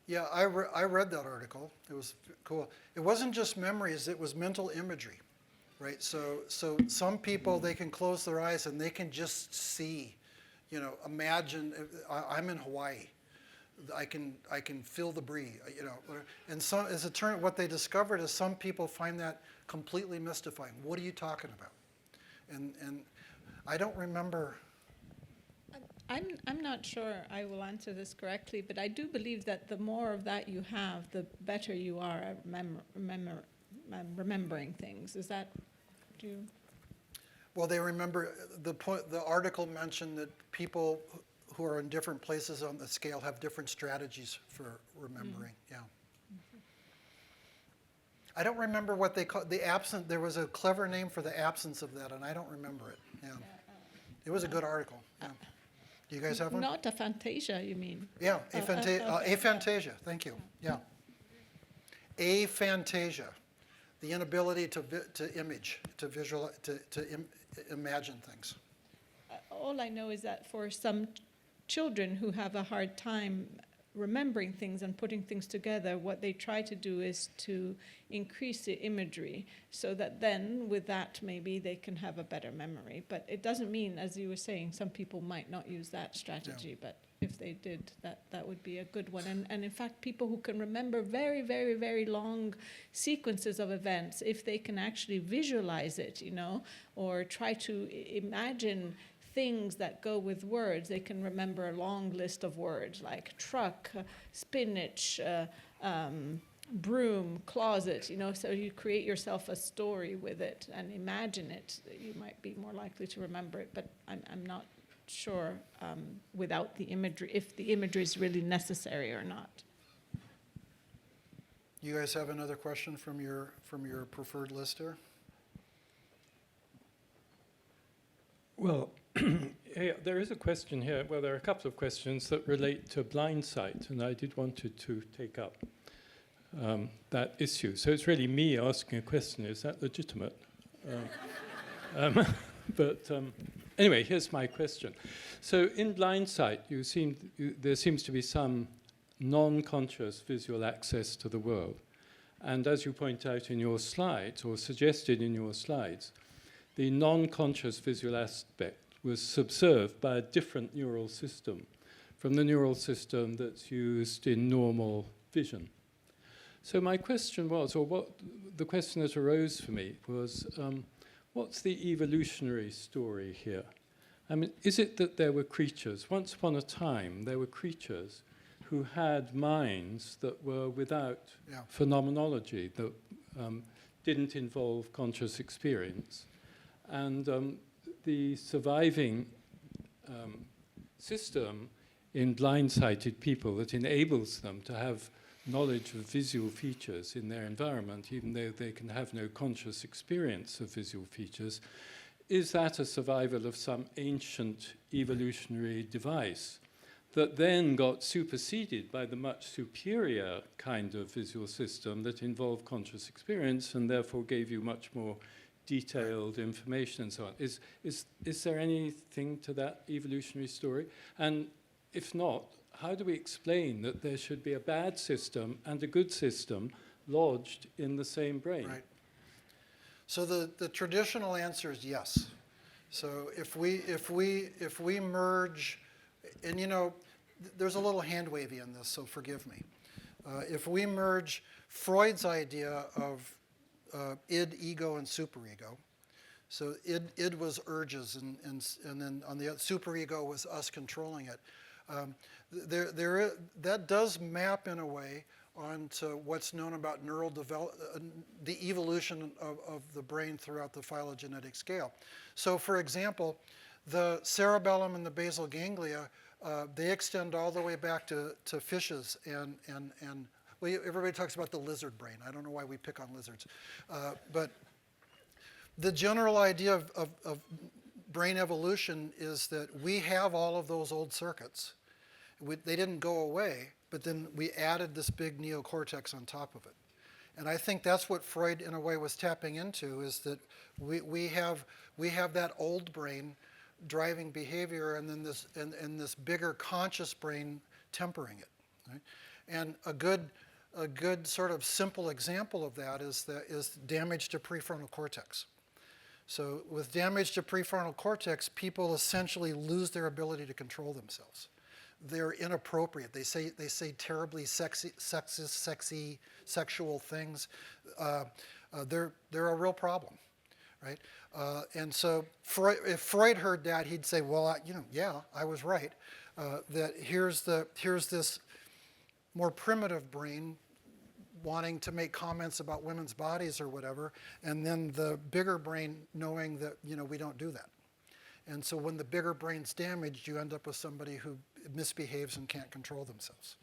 Yeah, I read that article. It was cool. It wasn't just memories, it was mental imagery, right? So some people, they can close their eyes and they can just see, imagine, I'm in Hawaii. I can feel the breeze, And some, as it turned, what they discovered is some people find that completely mystifying. What are you talking about? And I don't remember. I'm not sure I will answer this correctly, but I do believe that the more of that you have, the better you are at remembering things. Is that true? Well, they remember, the article mentioned that people who are in different places on the scale have different strategies for remembering, yeah. I don't remember what they call the absent. There was a clever name for the absence of that, and I don't remember it. Yeah, it was a good article. Yeah. Do you guys have one? Not aphantasia, you mean? Yeah, okay. aphantasia. Thank you. Yeah, aphantasia, the inability to imagine things. all I know is that for some children who have a hard time remembering things and putting things together, what they try to do is to increase the imagery so that then with that maybe they can have a better memory. But it doesn't mean, as you were saying, some people might not use that strategy, but if they did, that would be a good one. And in fact, people who can remember very, very, very long sequences of events, if they can actually visualize it, you know, or try to imagine things that go with words, they can remember a long list of words like truck, spinach, broom, closet, you know, so you create yourself a story with it and imagine it, you might be more likely to remember it, but I'm not sure without the imagery, if the imagery is really necessary or not. You guys have another question from your preferred list here? Well, yeah, there is a question here. Well, there are a couple of questions that relate to blind sight, and I did wanted to take up that issue. So it's really me asking a question. Is that legitimate? Anyway, here's my question. So in blind sight, there seems to be some non-conscious visual access to the world. And as you point out in your slides, or suggested in your slides, the non-conscious visual aspect was subserved by a different neural system from the neural system that's used in normal vision. So my question was, or what the question that arose for me was, what's the evolutionary story here? I mean, is it that there were creatures, once upon a time, there were creatures who had minds that were without phenomenology, that didn't involve conscious experience? And the surviving system in blind-sighted people that enables them to have knowledge of visual features in their environment, even though they can have no conscious experience of visual features, is that a survival of some ancient evolutionary device that then got superseded by the much superior kind of visual system that involved conscious experience and therefore gave you much more detailed information and so on? Is there anything to that evolutionary story? And if not, how do we explain that there should be a bad system and a good system lodged in the same brain? Right. So the traditional answer is yes. So if we merge, and you know, there's a little hand wavy in this, so forgive me. If we merge Freud's idea of id, ego, and superego, so id was urges, and then on the superego was us controlling it. That does map in a way onto what's known about neural the evolution of the brain throughout the phylogenetic scale. So for example, the cerebellum and the basal ganglia, they extend all the way back to fishes and well, everybody talks about the lizard brain. I don't know why we pick on lizards. But the general idea of brain evolution is that we have all of those old circuits. They didn't go away, but then we added this big neocortex on top of it. And I think that's what Freud, in a way, was tapping into, is that we have that old brain driving behavior, and then this bigger conscious brain tempering it. Right? And a good sort of simple example of that is damage to prefrontal cortex. So with damage to prefrontal cortex, people essentially lose their ability to control themselves. They're inappropriate. They say terribly sexist, sexy, sexual things. They're a real problem, right? And so if Freud heard that, he'd say, well, I was right. That here's this more primitive brain wanting to make comments about women's bodies or whatever, and then the bigger brain knowing that we don't do that. And so when the bigger brain's damaged, you end up with somebody who misbehaves and can't control themselves.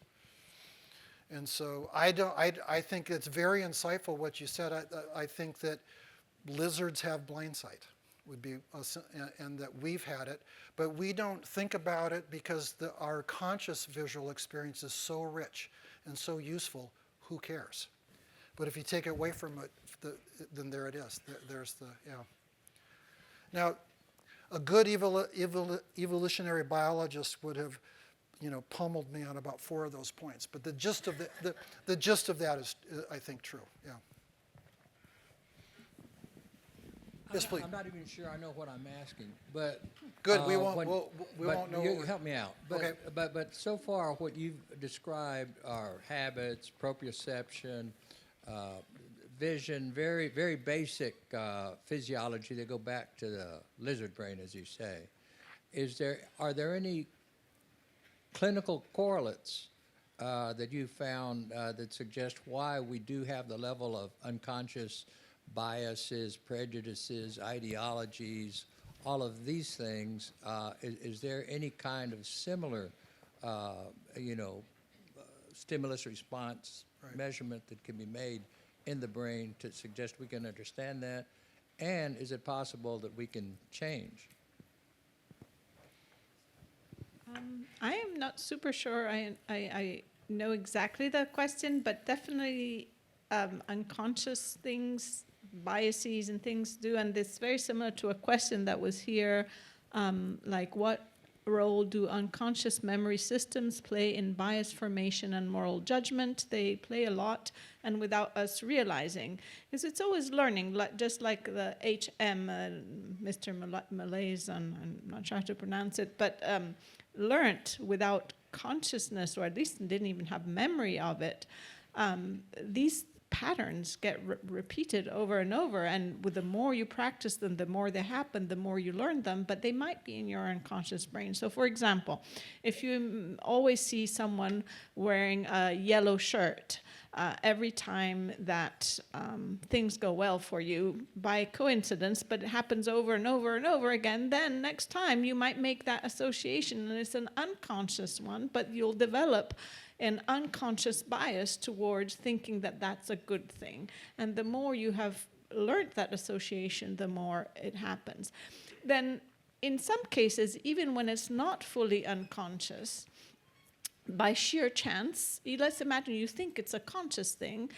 And so I think it's very insightful what you said. I think that lizards have blind sight, would be, and that we've had it, but we don't think about it because our conscious visual experience is so rich and so useful. Who cares? But if you take it away from it, then there it is. There's the. Now, a good evolutionary biologist would have, pummeled me on about 4 of those points. But the gist of the gist of that is, I think, true. Yeah. Yes, please. I'm not even sure I know what I'm asking, but Good. We when- won't know. You help me out. But, Okay. but so far, what you've described are habits, proprioception, vision, very very basic physiology. They go back to the lizard brain, as you say. Are there any clinical correlates that you found that suggest why we do have the level of unconscious biases, prejudices, ideologies, all of these things? Is there any kind of similar, stimulus response Right. measurement that can be made in the brain to suggest we can understand that? And is it possible that we can change? I am not super sure I know exactly the question, but definitely unconscious things, biases and things do. And it's very similar to a question that was here, like what role do unconscious memory systems play in bias formation and moral judgment? They play a lot, and without us realizing. Because it's always learning, just like the HM, Mr. Malaise, I'm not sure how to pronounce it, but learned without consciousness, or at least didn't even have memory of it. These patterns get repeated over and over, and with the more you practice them, the more they happen, the more you learn them, but they might be in your unconscious brain. So for example, if you always see someone wearing a yellow shirt, every time that things go well for you by coincidence, but it happens over and over and over again, then next time you might make that association, and it's an unconscious one, but you'll develop an unconscious bias towards thinking that that's a good thing. And the more you have learned that association, the more it happens. Then in some cases, even when it's not fully unconscious, by sheer chance, let's imagine you think it's a conscious thing,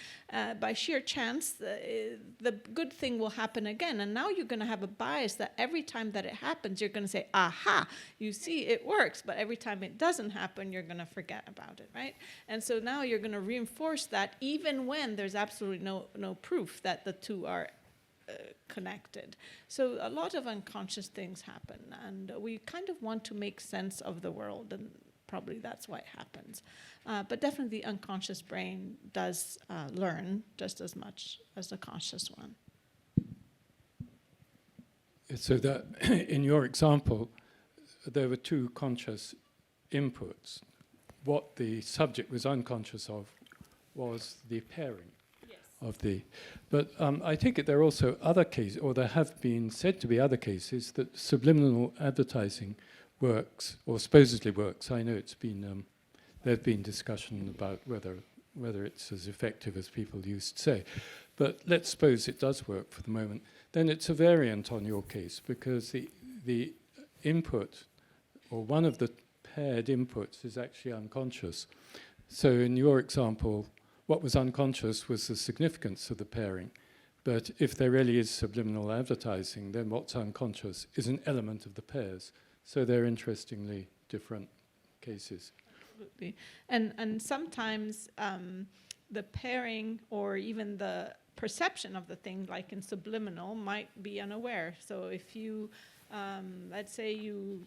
by sheer chance, the good thing will happen again. And now you're going to have a bias that every time that it happens, you're going to say, aha, you see, it works. But every time it doesn't happen, you're going to forget about it, right? And so now you're going to reinforce that even when there's absolutely no proof that the two are connected. So a lot of unconscious things happen. And we kind of want to make sense of the world, and probably that's why it happens. But definitely the unconscious brain does learn just as much as the conscious one. So that in your example, there were 2 conscious inputs. What the subject was unconscious of was the pairing of the. But I think there are also other cases, or there have been said to be other cases, that subliminal advertising works, or supposedly works. I know it's been, there's been discussion about whether it's as effective as people used to say. But let's suppose it does work for the moment. Then it's a variant on your case, because the input, or one of the paired inputs, is actually unconscious. So in your example, what was unconscious was the significance of the pairing. But if there really is subliminal advertising, then what's unconscious is an element of the pairs. So they're interestingly different cases. Absolutely. And sometimes the pairing or even the perception of the thing, like in subliminal, might be unaware. So if you, let's say you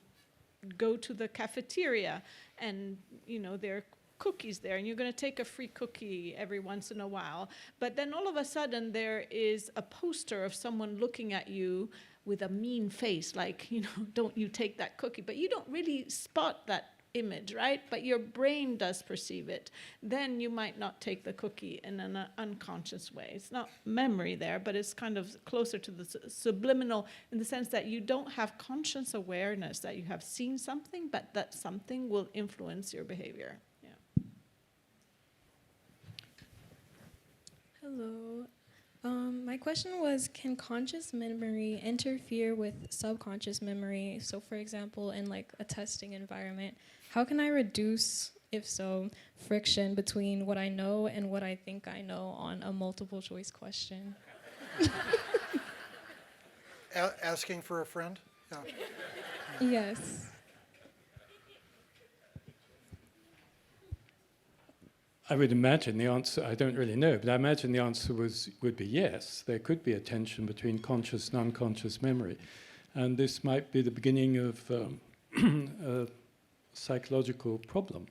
go to the cafeteria and, there are cookies there, and you're going to take a free cookie every once in a while, but then all of a sudden there is a poster of someone looking at you with a mean face, like, don't you take that cookie. But you don't really spot that image, right? But your brain does perceive it. Then you might not take the cookie in an unconscious way. It's not memory there, but it's kind of closer to the subliminal, in the sense that you don't have conscious awareness that you have seen something, but that something will influence your behavior. Yeah. Hello. My question was, can conscious memory interfere with subconscious memory? So for example, in like a testing environment, how can I reduce, if so, friction between what I know and what I think I know on a multiple choice question? Asking for a friend? Yeah. Yes. I would imagine the answer, I don't really know, but I imagine the answer would be yes. There could be a tension between conscious and unconscious memory. And this might be the beginning of a psychological problem.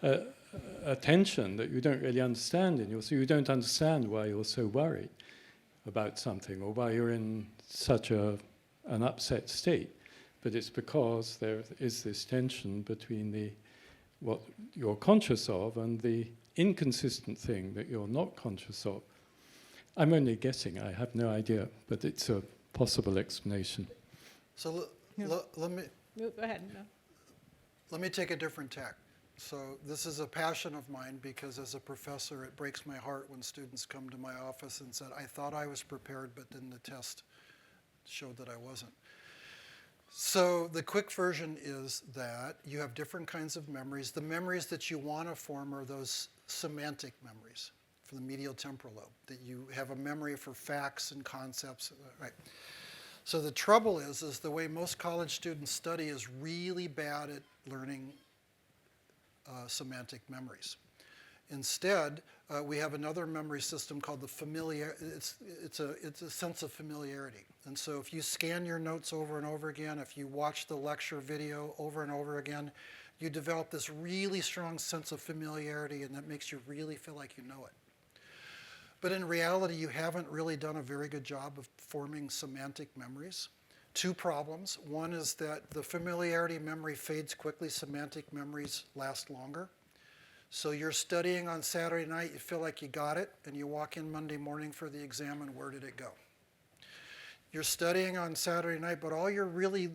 A tension that you don't really understand in yourself. You don't understand why you're so worried about something or why you're in such an upset state. But it's because there is this tension between what you're conscious of and the inconsistent thing that you're not conscious of. I'm only guessing, I have no idea, but it's a possible explanation. So let me No, go ahead. No. let me take a different tack. So this is a passion of mine because as a professor, it breaks my heart when students come to my office and said, I thought I was prepared, but then the test showed that I wasn't. So the quick version is that you have different kinds of memories. The memories that you want to form are those semantic memories for the medial temporal lobe, that you have a memory for facts and concepts, right? So the trouble is the way most college students study is really bad at learning semantic memories. Instead, we have another memory system called the familiar. It's a sense of familiarity. And so if you scan your notes over and over again, if you watch the lecture video over and over again, you develop this really strong sense of familiarity, and that makes you really feel like you know it. But in reality, you haven't really done a very good job of forming semantic memories. Two problems. One is that the familiarity memory fades quickly. Semantic memories last longer. So you're studying on Saturday night, you feel like you got it, and you walk in Monday morning for the exam, and where did it go? You're studying on Saturday night, but all you're really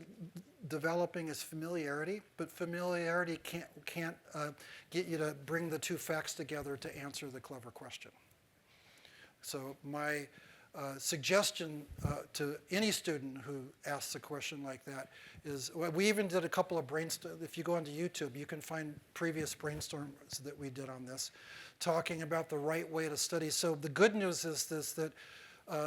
developing is familiarity, but familiarity can't get you to bring the two facts together to answer the clever question. So my suggestion to any student who asks a question like that is, well, we even did a couple of brainstorms. If you go onto YouTube, you can find previous brainstorms that we did on this, talking about the right way to study. So the good news is this, that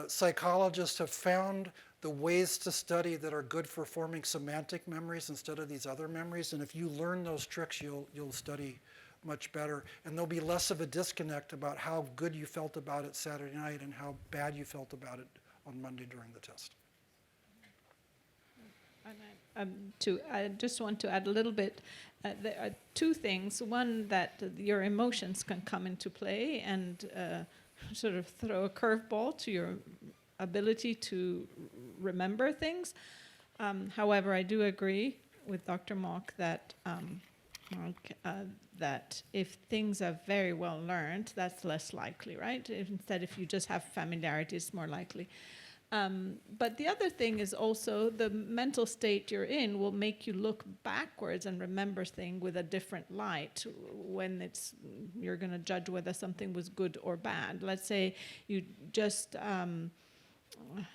psychologists have found the ways to study that are good for forming semantic memories instead of these other memories. And if you learn those tricks, you'll study much better, and there'll be less of a disconnect about how good you felt about it Saturday night and how bad you felt about it on Monday during the test. I just want to add a little bit. There are two things. One, that your emotions can come into play and sort of throw a curveball to your ability to remember things. However, I do agree with Dr. Mock that that if things are very well learned, that's less likely, right? Instead, if you just have familiarity, it's more likely. But the other thing is also the mental state you're in will make you look backwards and remember things with a different light when you're going to judge whether something was good or bad. Let's say you just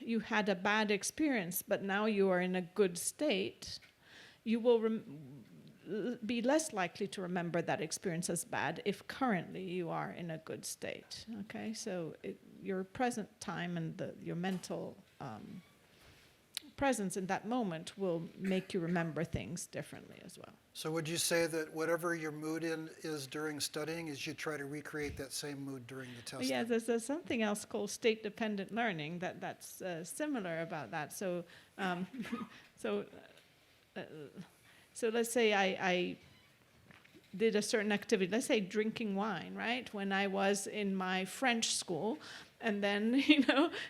you had a bad experience, but now you are in a good state. You will be less likely to remember that experience as bad if currently you are in a good state. Okay, so your present time and your mental presence in that moment will make you remember things differently as well. So would you say that whatever your mood is during studying, is you try to recreate that same mood during the test? Yeah, there's something else called state-dependent learning that's similar about that. So, So let's say I did a certain activity, let's say drinking wine, right? When I was in my French school, and then,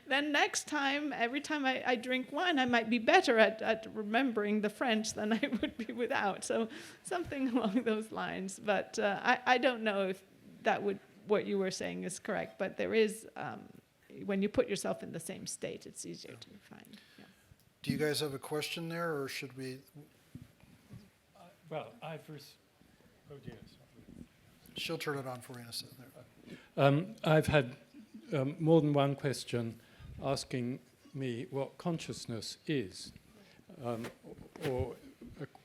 then next time, every time I drink wine, I might be better at remembering the French than I would be without. So something along those lines. But I don't know if what you were saying is correct, but there is, when you put yourself in the same state, it's easier to find. Yeah. Do you guys have a question there, or should we? Well, oh dear, sorry. She'll turn it on for you in a second. I've had more than one question asking me what consciousness is, or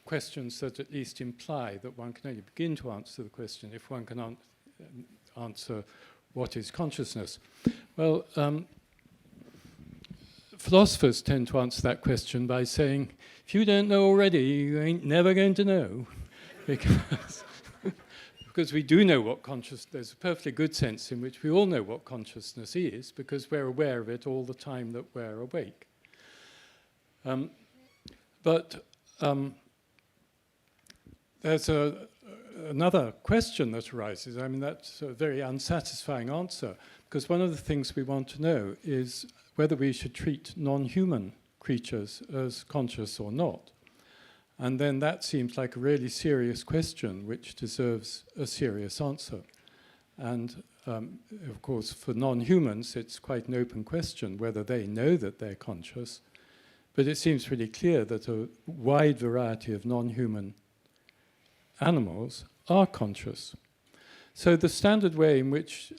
questions that at least imply that one can only begin to answer the question if one can answer what is consciousness. Well, philosophers tend to answer that question by saying, if you don't know already, you ain't never going to know. Because, because we do know what consciousness, there's a perfectly good sense in which we all know what consciousness is, because we're aware of it all the time that we're awake. But there's another question that arises. I mean, that's a very unsatisfying answer, because one of the things we want to know is whether we should treat non-human creatures as conscious or not. And then that seems like a really serious question which deserves a serious answer. And of course, for non-humans, it's quite an open question whether they know that they're conscious. But it seems pretty clear that a wide variety of non-human animals are conscious. So the standard way in which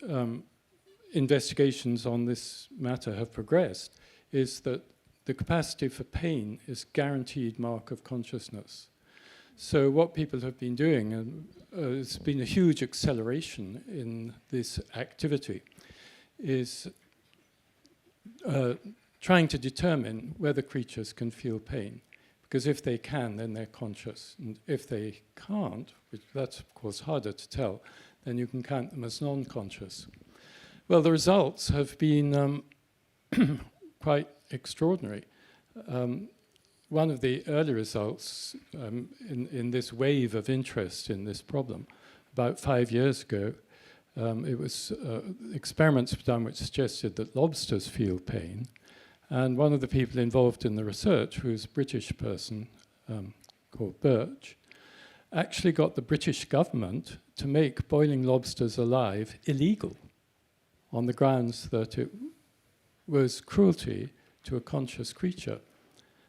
investigations on this matter have progressed is that the capacity for pain is guaranteed mark of consciousness. So what people have been doing, and there's been a huge acceleration in this activity, is trying to determine whether creatures can feel pain. Because if they can, then they're conscious. And if they can't, which that's of course harder to tell, then you can count them as non-conscious. Well, the results have been quite extraordinary. One of the early results in this wave of interest in this problem, about 5 years ago, it was experiments done which suggested that lobsters feel pain. And one of the people involved in the research, who is a British person called Birch, actually got the British government to make boiling lobsters alive illegal on the grounds that it was cruelty to a conscious creature.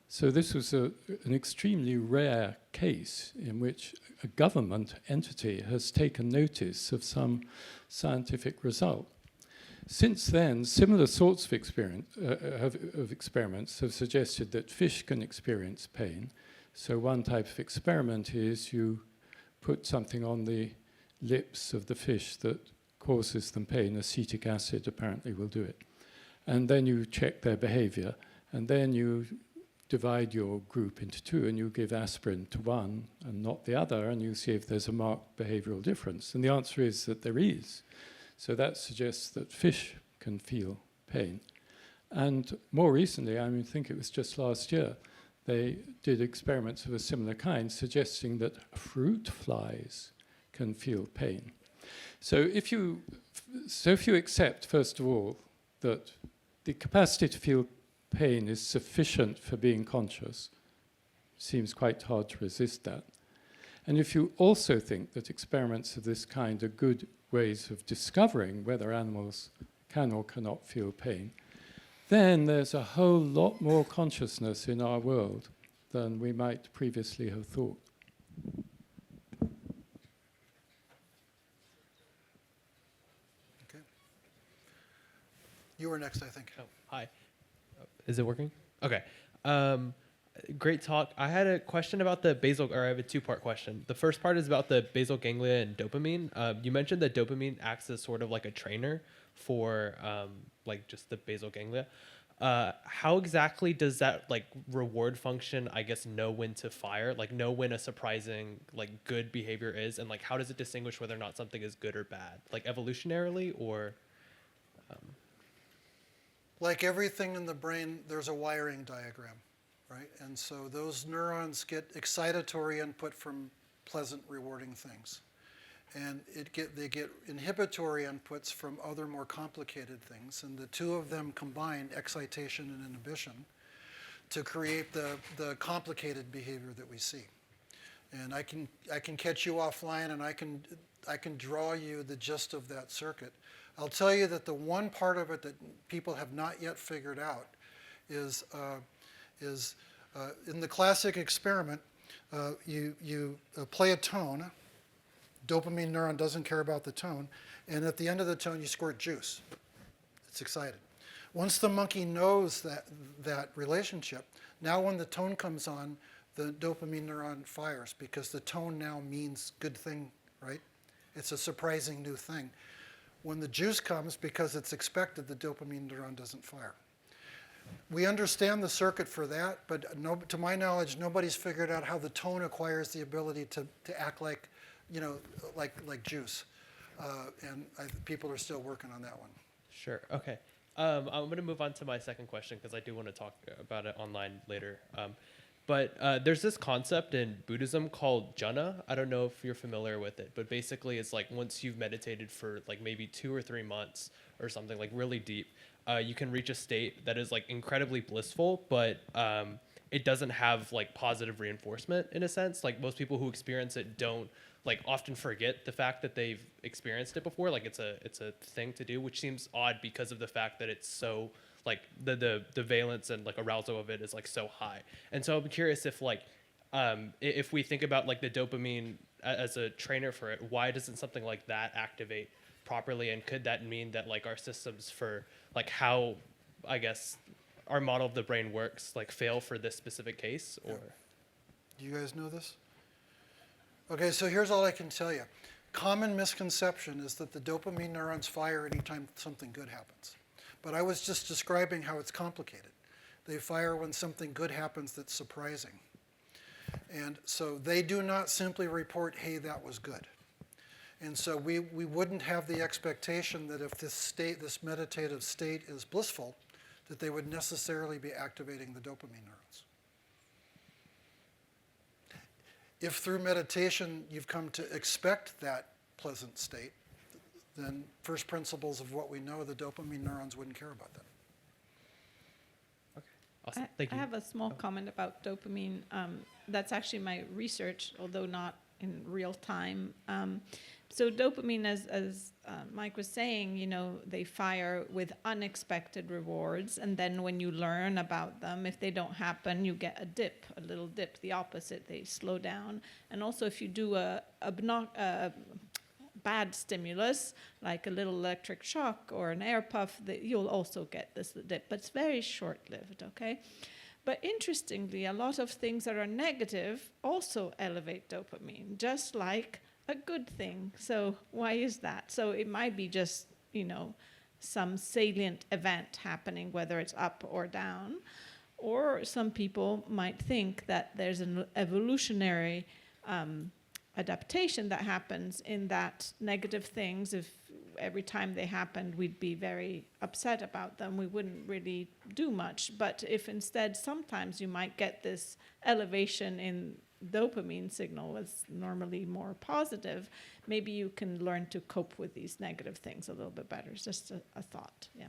So this was an extremely rare case in which a government entity has taken notice of some scientific result. Since then, similar sorts of experiments have suggested that fish can experience pain. So one type of experiment is you put something on the lips of the fish that causes them pain. Acetic acid apparently will do it. And then you check their behavior, and then you divide your group into two, and you give aspirin to one and not the other, and you see if there's a marked behavioral difference. And the answer is that there is. So that suggests that fish can feel pain. And more recently, I think it was just last year, they did experiments of a similar kind, suggesting that fruit flies can feel pain. So if you accept, first of all, that the capacity to feel pain is sufficient for being conscious, seems quite hard to resist that. And if you also think that experiments of this kind are good ways of discovering whether animals can or cannot feel pain, then there's a whole lot more consciousness in our world than we might previously have thought. Okay. You were next, I think. Oh, hi. Is it working? Okay. Great talk. I had a question about the basal, or I have a two-part question. The first part is about the basal ganglia and dopamine. You mentioned that dopamine acts as sort of like a trainer for like just the basal ganglia. How exactly does that like reward function, I guess, know when to fire, like know when a surprising like good behavior is, and like how does it distinguish whether or not something is good or bad, like evolutionarily or? Like everything in the brain, there's a wiring diagram, right? And so those neurons get excitatory input from pleasant, rewarding things. And they get inhibitory inputs from other more complicated things. And the two of them combine, excitation and inhibition, to create the complicated behavior that we see. And I can catch you offline, and I can draw you the gist of that circuit. I'll tell you that the one part of it that people have not yet figured out is in the classic experiment, you play a tone. Dopamine neuron doesn't care about the tone, and at the end of the tone, you squirt juice. It's excited. Once the monkey knows that relationship, now when the tone comes on, the dopamine neuron fires because the tone now means good thing, right? It's a surprising new thing. When the juice comes, because it's expected, the dopamine neuron doesn't fire. We understand the circuit for that, but no, to my knowledge, nobody's figured out how the tone acquires the ability to act like, like juice. People are still working on that one. Sure. Okay. I'm going to move on to my second question because I do want to talk about it online later. But there's this concept in Buddhism called jhana. I don't know if you're familiar with it, but basically it's like once you've meditated for like maybe 2 or 3 months or something like really deep, you can reach a state that is like incredibly blissful, but it doesn't have like positive reinforcement in a sense. Like most people who experience it don't like often forget the fact that they've experienced it before. Like it's a thing to do, which seems odd because of the fact that it's so like the valence and like arousal of it is like so high. And so I'm curious if like if we think about like the dopamine as a trainer for it, why doesn't something like that activate properly? And could that mean that like our systems for like how I guess our model of the brain works like fail for this specific case? Or Do you guys know this? Okay, so here's all I can tell you. Common misconception is that the dopamine neurons fire anytime something good happens. But I was just describing how it's complicated. They fire when something good happens that's surprising. And so they do not simply report, hey, that was good. And so we wouldn't have the expectation that if this meditative state is blissful, that they would necessarily be activating the dopamine neurons. If through meditation you've come to expect that pleasant state, then first principles of what we know, the dopamine neurons wouldn't care about that. awesome. Thank you. I have a small comment about dopamine. That's actually my research, although not in real time. So dopamine, as Mike was saying, you know, they fire with unexpected rewards, and then when you learn about them, if they don't happen, you get a dip, a little dip, the opposite, they slow down. And also if you do a bad stimulus, like a little electric shock or an air puff, you'll also get this dip, but it's very short-lived, okay? But interestingly, a lot of things that are negative also elevate dopamine, just like a good thing. So why is that? So it might be just, you know, some salient event happening, whether it's up or down. Or some people might think that there's an evolutionary adaptation that happens in that negative things, if every time they happened, we'd be very upset about them. We wouldn't really do much. But if instead, sometimes you might get this elevation in dopamine signal was normally more positive, maybe you can learn to cope with these negative things a little bit better. It's just a thought, yeah.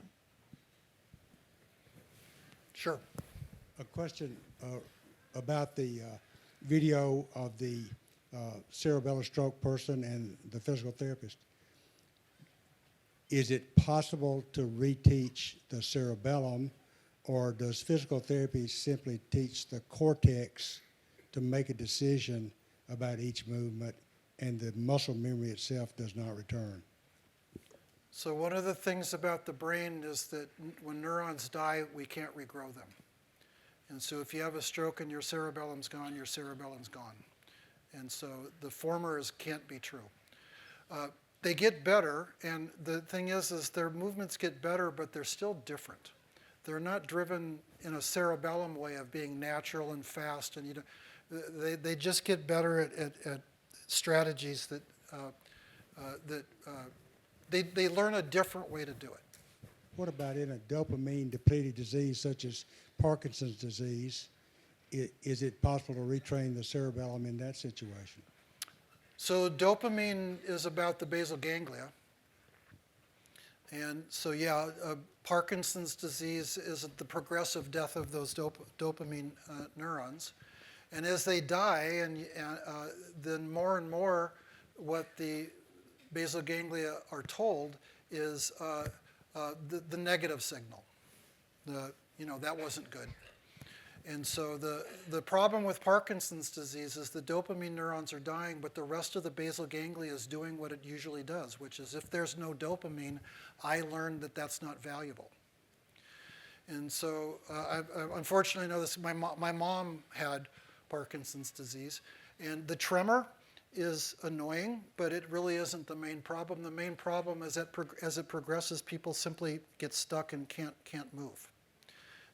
Sure. A question about the video of the cerebellar stroke person and the physical therapist. Is it possible to reteach the cerebellum, or does physical therapy simply teach the cortex to make a decision about each movement, and the muscle memory itself does not return? So one of the things about the brain is that when neurons die, we can't regrow them. And so if you have a stroke and your cerebellum's gone, your cerebellum's gone. And so the former can't be true. They get better, and the thing is their movements get better, but they're still different. They're not driven in a cerebellum way of being natural and fast, and you know, they just get better at strategies that they learn a different way to do it. What about in a dopamine-depleted disease such as Parkinson's disease? Is it possible to retrain the cerebellum in that situation? So dopamine is about the basal ganglia. And so, yeah, Parkinson's disease is the progressive death of those dopamine neurons. And as they die, then more and more what the basal ganglia are told is the negative signal. That wasn't good. And so the problem with Parkinson's disease is the dopamine neurons are dying, but the rest of the basal ganglia is doing what it usually does, which is if there's no dopamine, I learned that that's not valuable. And so I unfortunately know this. My mom had Parkinson's disease, and the tremor is annoying, but it really isn't the main problem. The main problem is that as it progresses, people simply get stuck and can't move.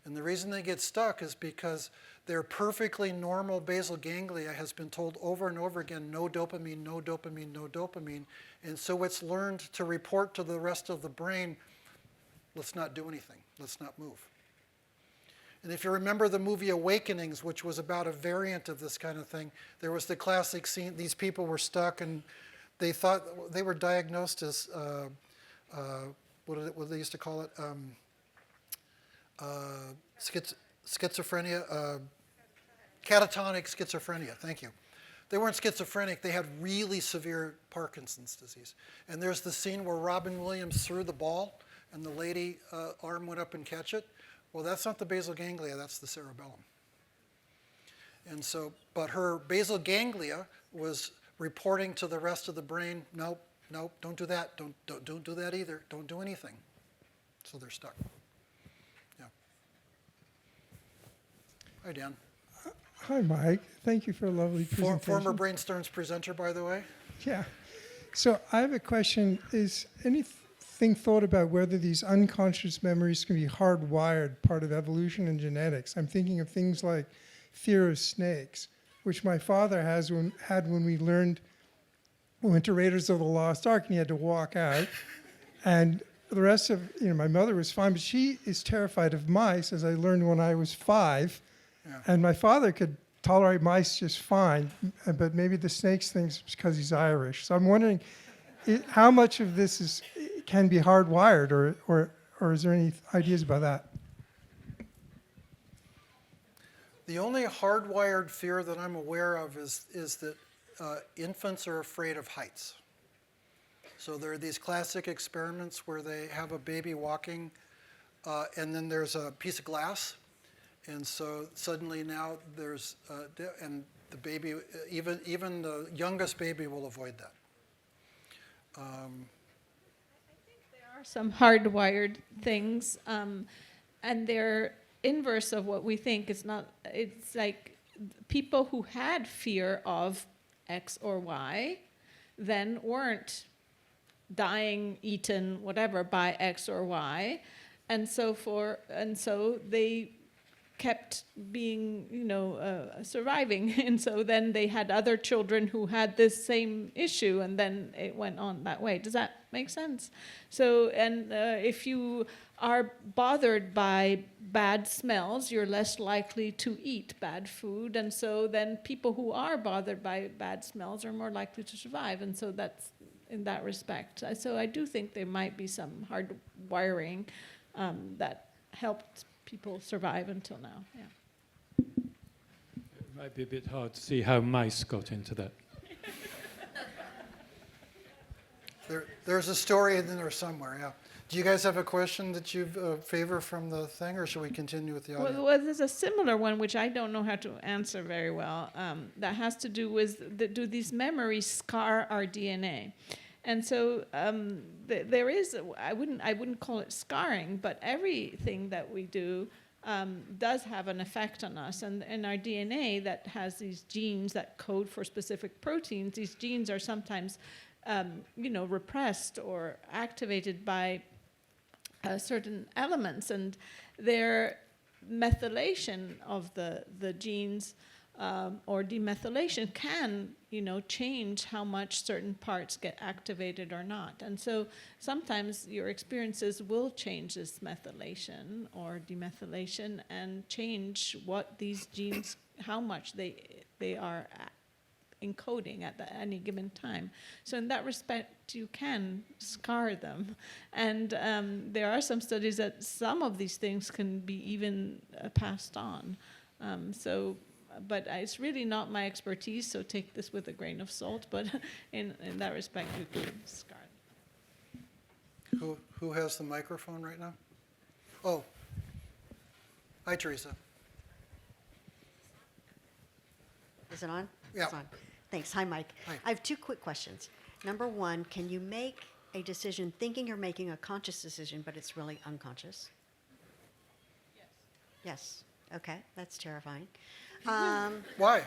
And the reason they get stuck is because their perfectly normal basal ganglia has been told over and over again, no dopamine, no dopamine, no dopamine. And so it's learned to report to the rest of the brain, let's not do anything, let's not move. And if you remember the movie Awakenings, which was about a variant of this kind of thing, there was the classic scene, these people were stuck and they thought they were diagnosed as, what they used to call it, schizophrenia, catatonic schizophrenia, thank you. They weren't schizophrenic, they had really severe Parkinson's disease. And there's the scene where Robin Williams threw the ball and the lady arm went up and catch it. Well, that's not the basal ganglia, that's the cerebellum. And so, but her basal ganglia was reporting to the rest of the brain, nope, nope, don't do that, don't do that either, don't do anything. So they're stuck. Yeah. Hi, Dan. Hi, Mike. Thank you for a lovely presentation. Former Brainstorms presenter, by the way. Yeah. So I have a question. Is anything thought about whether these unconscious memories can be hardwired, part of evolution and genetics? I'm thinking of things like fear of snakes, which my father had when we went to Raiders of the Lost Ark and he had to walk out. And the rest of, my mother was fine, but she is terrified of mice, as I learned when I was 5. Yeah. And my father could tolerate mice just fine, but maybe the snakes thing's because he's Irish. So I'm wondering how much of this can be hardwired, or is there any ideas about that? The only hardwired fear that I'm aware of is that infants are afraid of heights. So there are these classic experiments where they have a baby walking, and then there's a piece of glass. And so suddenly now there's, and the baby, even the youngest baby will avoid that. I think there are some hardwired things, and they're inverse of what we think. It's like people who had fear of X or Y then weren't dying, eaten, whatever, by X or Y. And so they kept being, surviving. And so then they had other children who had this same issue, and then it went on that way. Does that make sense? So, and if you are bothered by bad smells, you're less likely to eat bad food. And so then people who are bothered by bad smells are more likely to survive. And so that's in that respect. So I do think there might be some hard wiring that helped people survive until now. Yeah. It might be a bit hard to see how mice got into that. There's a story in there somewhere, yeah. Do you guys have a question that you favor from the thing, or should we continue with the audio? Well, there's a similar one which I don't know how to answer very well. That has to do with do these memories scar our DNA? And so there is. I wouldn't call it scarring, but everything that we do does have an effect on us. And in our DNA, that has these genes that code for specific proteins. These genes are sometimes, repressed or activated by certain elements, and their methylation of the genes or demethylation can, change how much certain parts get activated or not. And so sometimes your experiences will change this methylation or demethylation and change what these genes, how much they are encoding at any given time. So in that respect, you can scar them. And there are some studies that some of these things can be even passed on. But it's really not my expertise, so take this with a grain of salt. But in that respect, you can scar them. Who has the microphone right now? Oh. Hi, Teresa. Is it on? Yeah. It's on. Thanks. Hi, Mike. Hi. I have 2 quick questions. Number 1, can you make a decision thinking you're making a conscious decision, but it's really unconscious? Yes. Yes. Okay. That's terrifying. Why?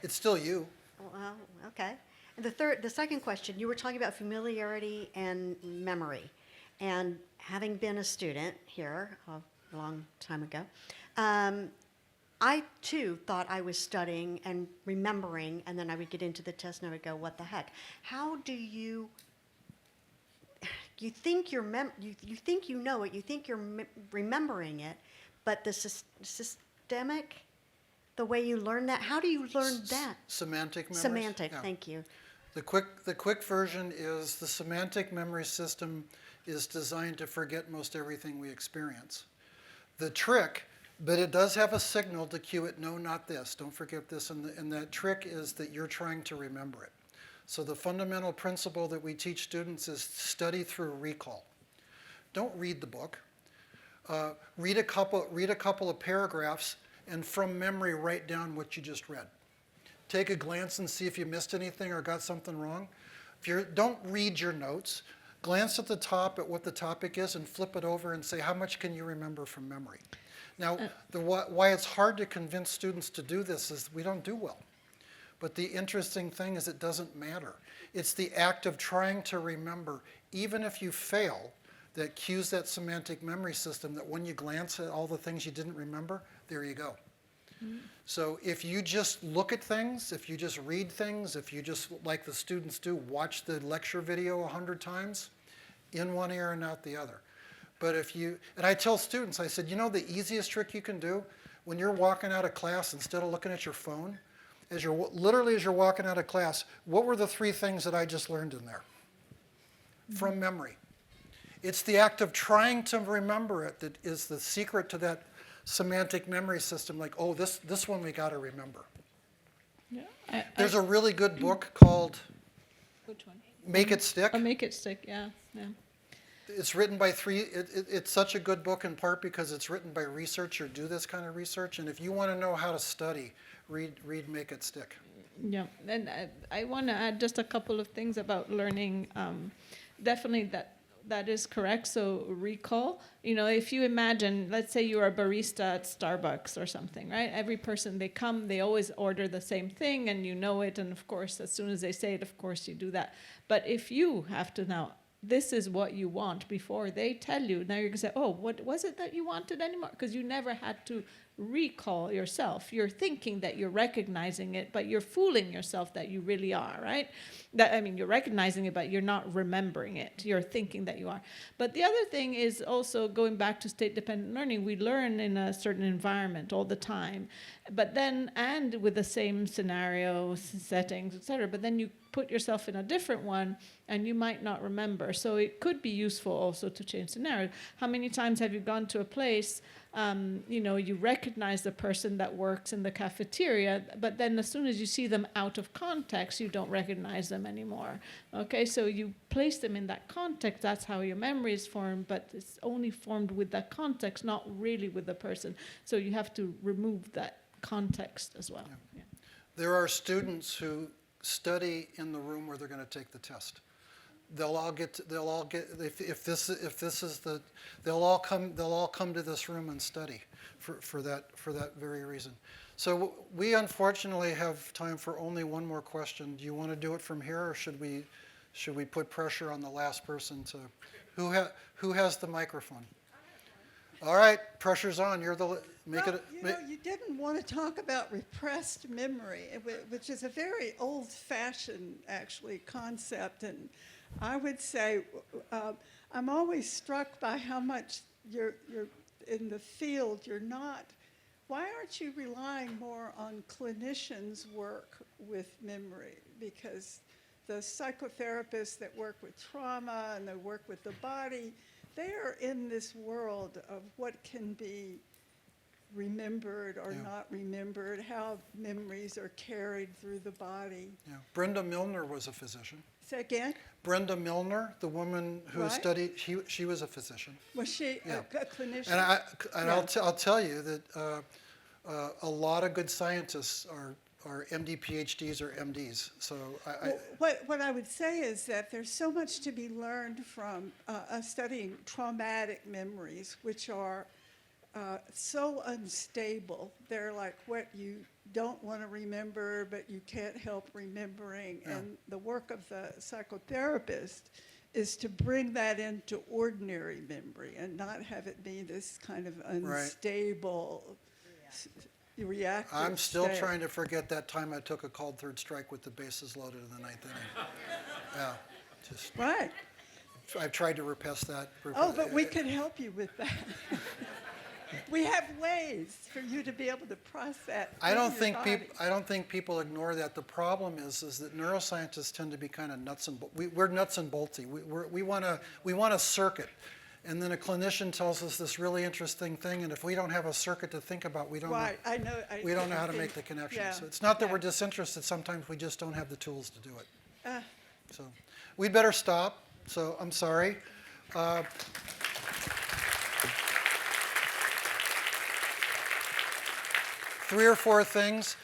It's still you. Well, okay. And the second question, you were talking about familiarity and memory. And having been a student here, a long time ago. I too thought I was studying and remembering, and then I would get into the test and I would go, "What the heck?" How do you? You think you think you know it, you think you're remembering it, but the systemic, the way you learn that, how do you learn that? Semantic memory. Semantic, thank you. The quick version is the semantic memory system is designed to forget most everything we experience. The trick, but it does have a signal to cue it, no, not this, don't forget this, and that trick is that you're trying to remember it. So the fundamental principle that we teach students is study through recall. Don't read the book. Read a couple of paragraphs, and from memory write down what you just read. Take a glance and see if you missed anything or got something wrong. Don't read your notes. Glance at the top at what the topic is and flip it over and say, how much can you remember from memory? Now, why it's hard to convince students to do this is we don't do well. But the interesting thing is it doesn't matter. It's the act of trying to remember, even if you fail, that cues that semantic memory system that when you glance at all the things you didn't remember, there you go. Mm-hmm. So if you just look at things, if you just read things, if you just, like the students do, watch the lecture video 100 times, in one ear and out the other. But and I tell students, I said, you know the easiest trick you can do? When you're walking out of class, instead of looking at your phone, literally as you're walking out of class, what were the 3 things that I just learned in there? From memory. It's the act of trying to remember it that is the secret to that semantic memory system, like, oh, this one we got to remember. Yeah, There's a really good book called which one? Make It Stick. Oh, Make It Stick, yeah. It's written by it's such a good book in part because it's written by researchers who do this kind of research, and if you want to know how to study, read Make It Stick. Yeah, and I want to add just a couple of things about learning. Definitely that is correct. So recall, if you imagine, let's say you're a barista at Starbucks or something, right? Every person they come, they always order the same thing and you know it. And of course, as soon as they say it, of course you do that. But if you have to now, this is what you want before they tell you, now you're going to say, oh, what was it that you wanted anymore? Because you never had to recall yourself. You're thinking that you're recognizing it, but you're fooling yourself that you really are, right? You're recognizing it, but you're not remembering it. You're thinking that you are. But the other thing is also going back to state-dependent learning. We learn in a certain environment all the time, but then, and with the same scenario, settings, etc. But then you put yourself in a different one, and you might not remember. So it could be useful also to change scenario. How many times have you gone to a place, you recognize the person that works in the cafeteria, but then as soon as you see them out of context, you don't recognize them anymore. Okay, so you place them in that context, that's how your memory is formed, but it's only formed with that context, not really with the person. So you have to remove that context as well. Yeah. There are students who study in the room where they're going to take the test. They'll all come to this room and study for that very reason. So we unfortunately have time for only one more question. Do you want to do it from here, or should we put pressure on the last person to who has the microphone? All right, pressure's on. You're the you didn't want to talk about repressed memory, which is a very old-fashioned actually concept, and I would say I'm always struck by how much you're in the field. Why aren't you relying more on clinicians' work with memory? Because the psychotherapists that work with trauma and that work with the body, they are in this world of what can be remembered or not remembered, how memories are carried through the body. Yeah. Brenda Milner was a physician. Say again? Brenda Milner, the woman who studied, she was a physician. Was she a clinician? And I'll tell you that a lot of good scientists are MD, PhDs, or MDs. So what I would say is that there's so much to be learned from studying traumatic memories, which are so unstable. They're like what you don't want to remember, but you can't help remembering. Yeah. And the work of the psychotherapist is to bring that into ordinary memory and not have it be this kind of unstable reactive I'm still state. trying to forget that time I took a called third strike with the bases loaded in the ninth inning. Yeah, just, Right. I've tried to repress that. Oh, but we could help you with that. We have ways for you to be able to process. I don't think people ignore that. The problem is that neuroscientists tend to be kind of nuts and we're nuts and bolty. We want a circuit, and then a clinician tells us this really interesting thing, and if we don't have a circuit to think about, we don't Right, I know. we don't know how to make the connection. Yeah, So it's not that yeah. we're disinterested. Sometimes we just don't have the tools to do it. So we'd better stop. So I'm sorry. 3 or 4 things.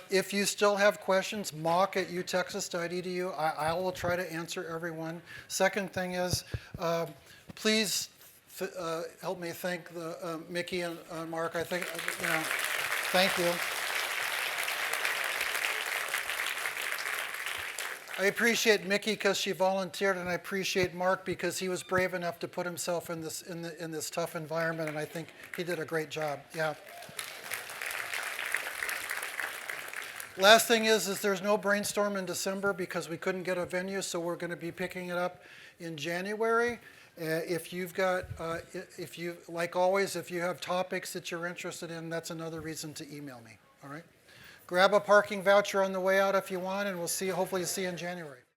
If you still have questions, mock@utexas.edu. I will try to answer every one. Second thing is, please help me thank Mickey and Mark. I think, thank you. I appreciate Mickey because she volunteered, and I appreciate Mark because he was brave enough to put himself in this tough environment, and I think he did a great job. Yeah. Last thing is there's no brainstorm in December because we couldn't get a venue, so we're going to be picking it up in January. If you've got, like always, if you have topics that you're interested in, that's another reason to email me. All right. Grab a parking voucher on the way out if you want, and we'll hopefully see you in January.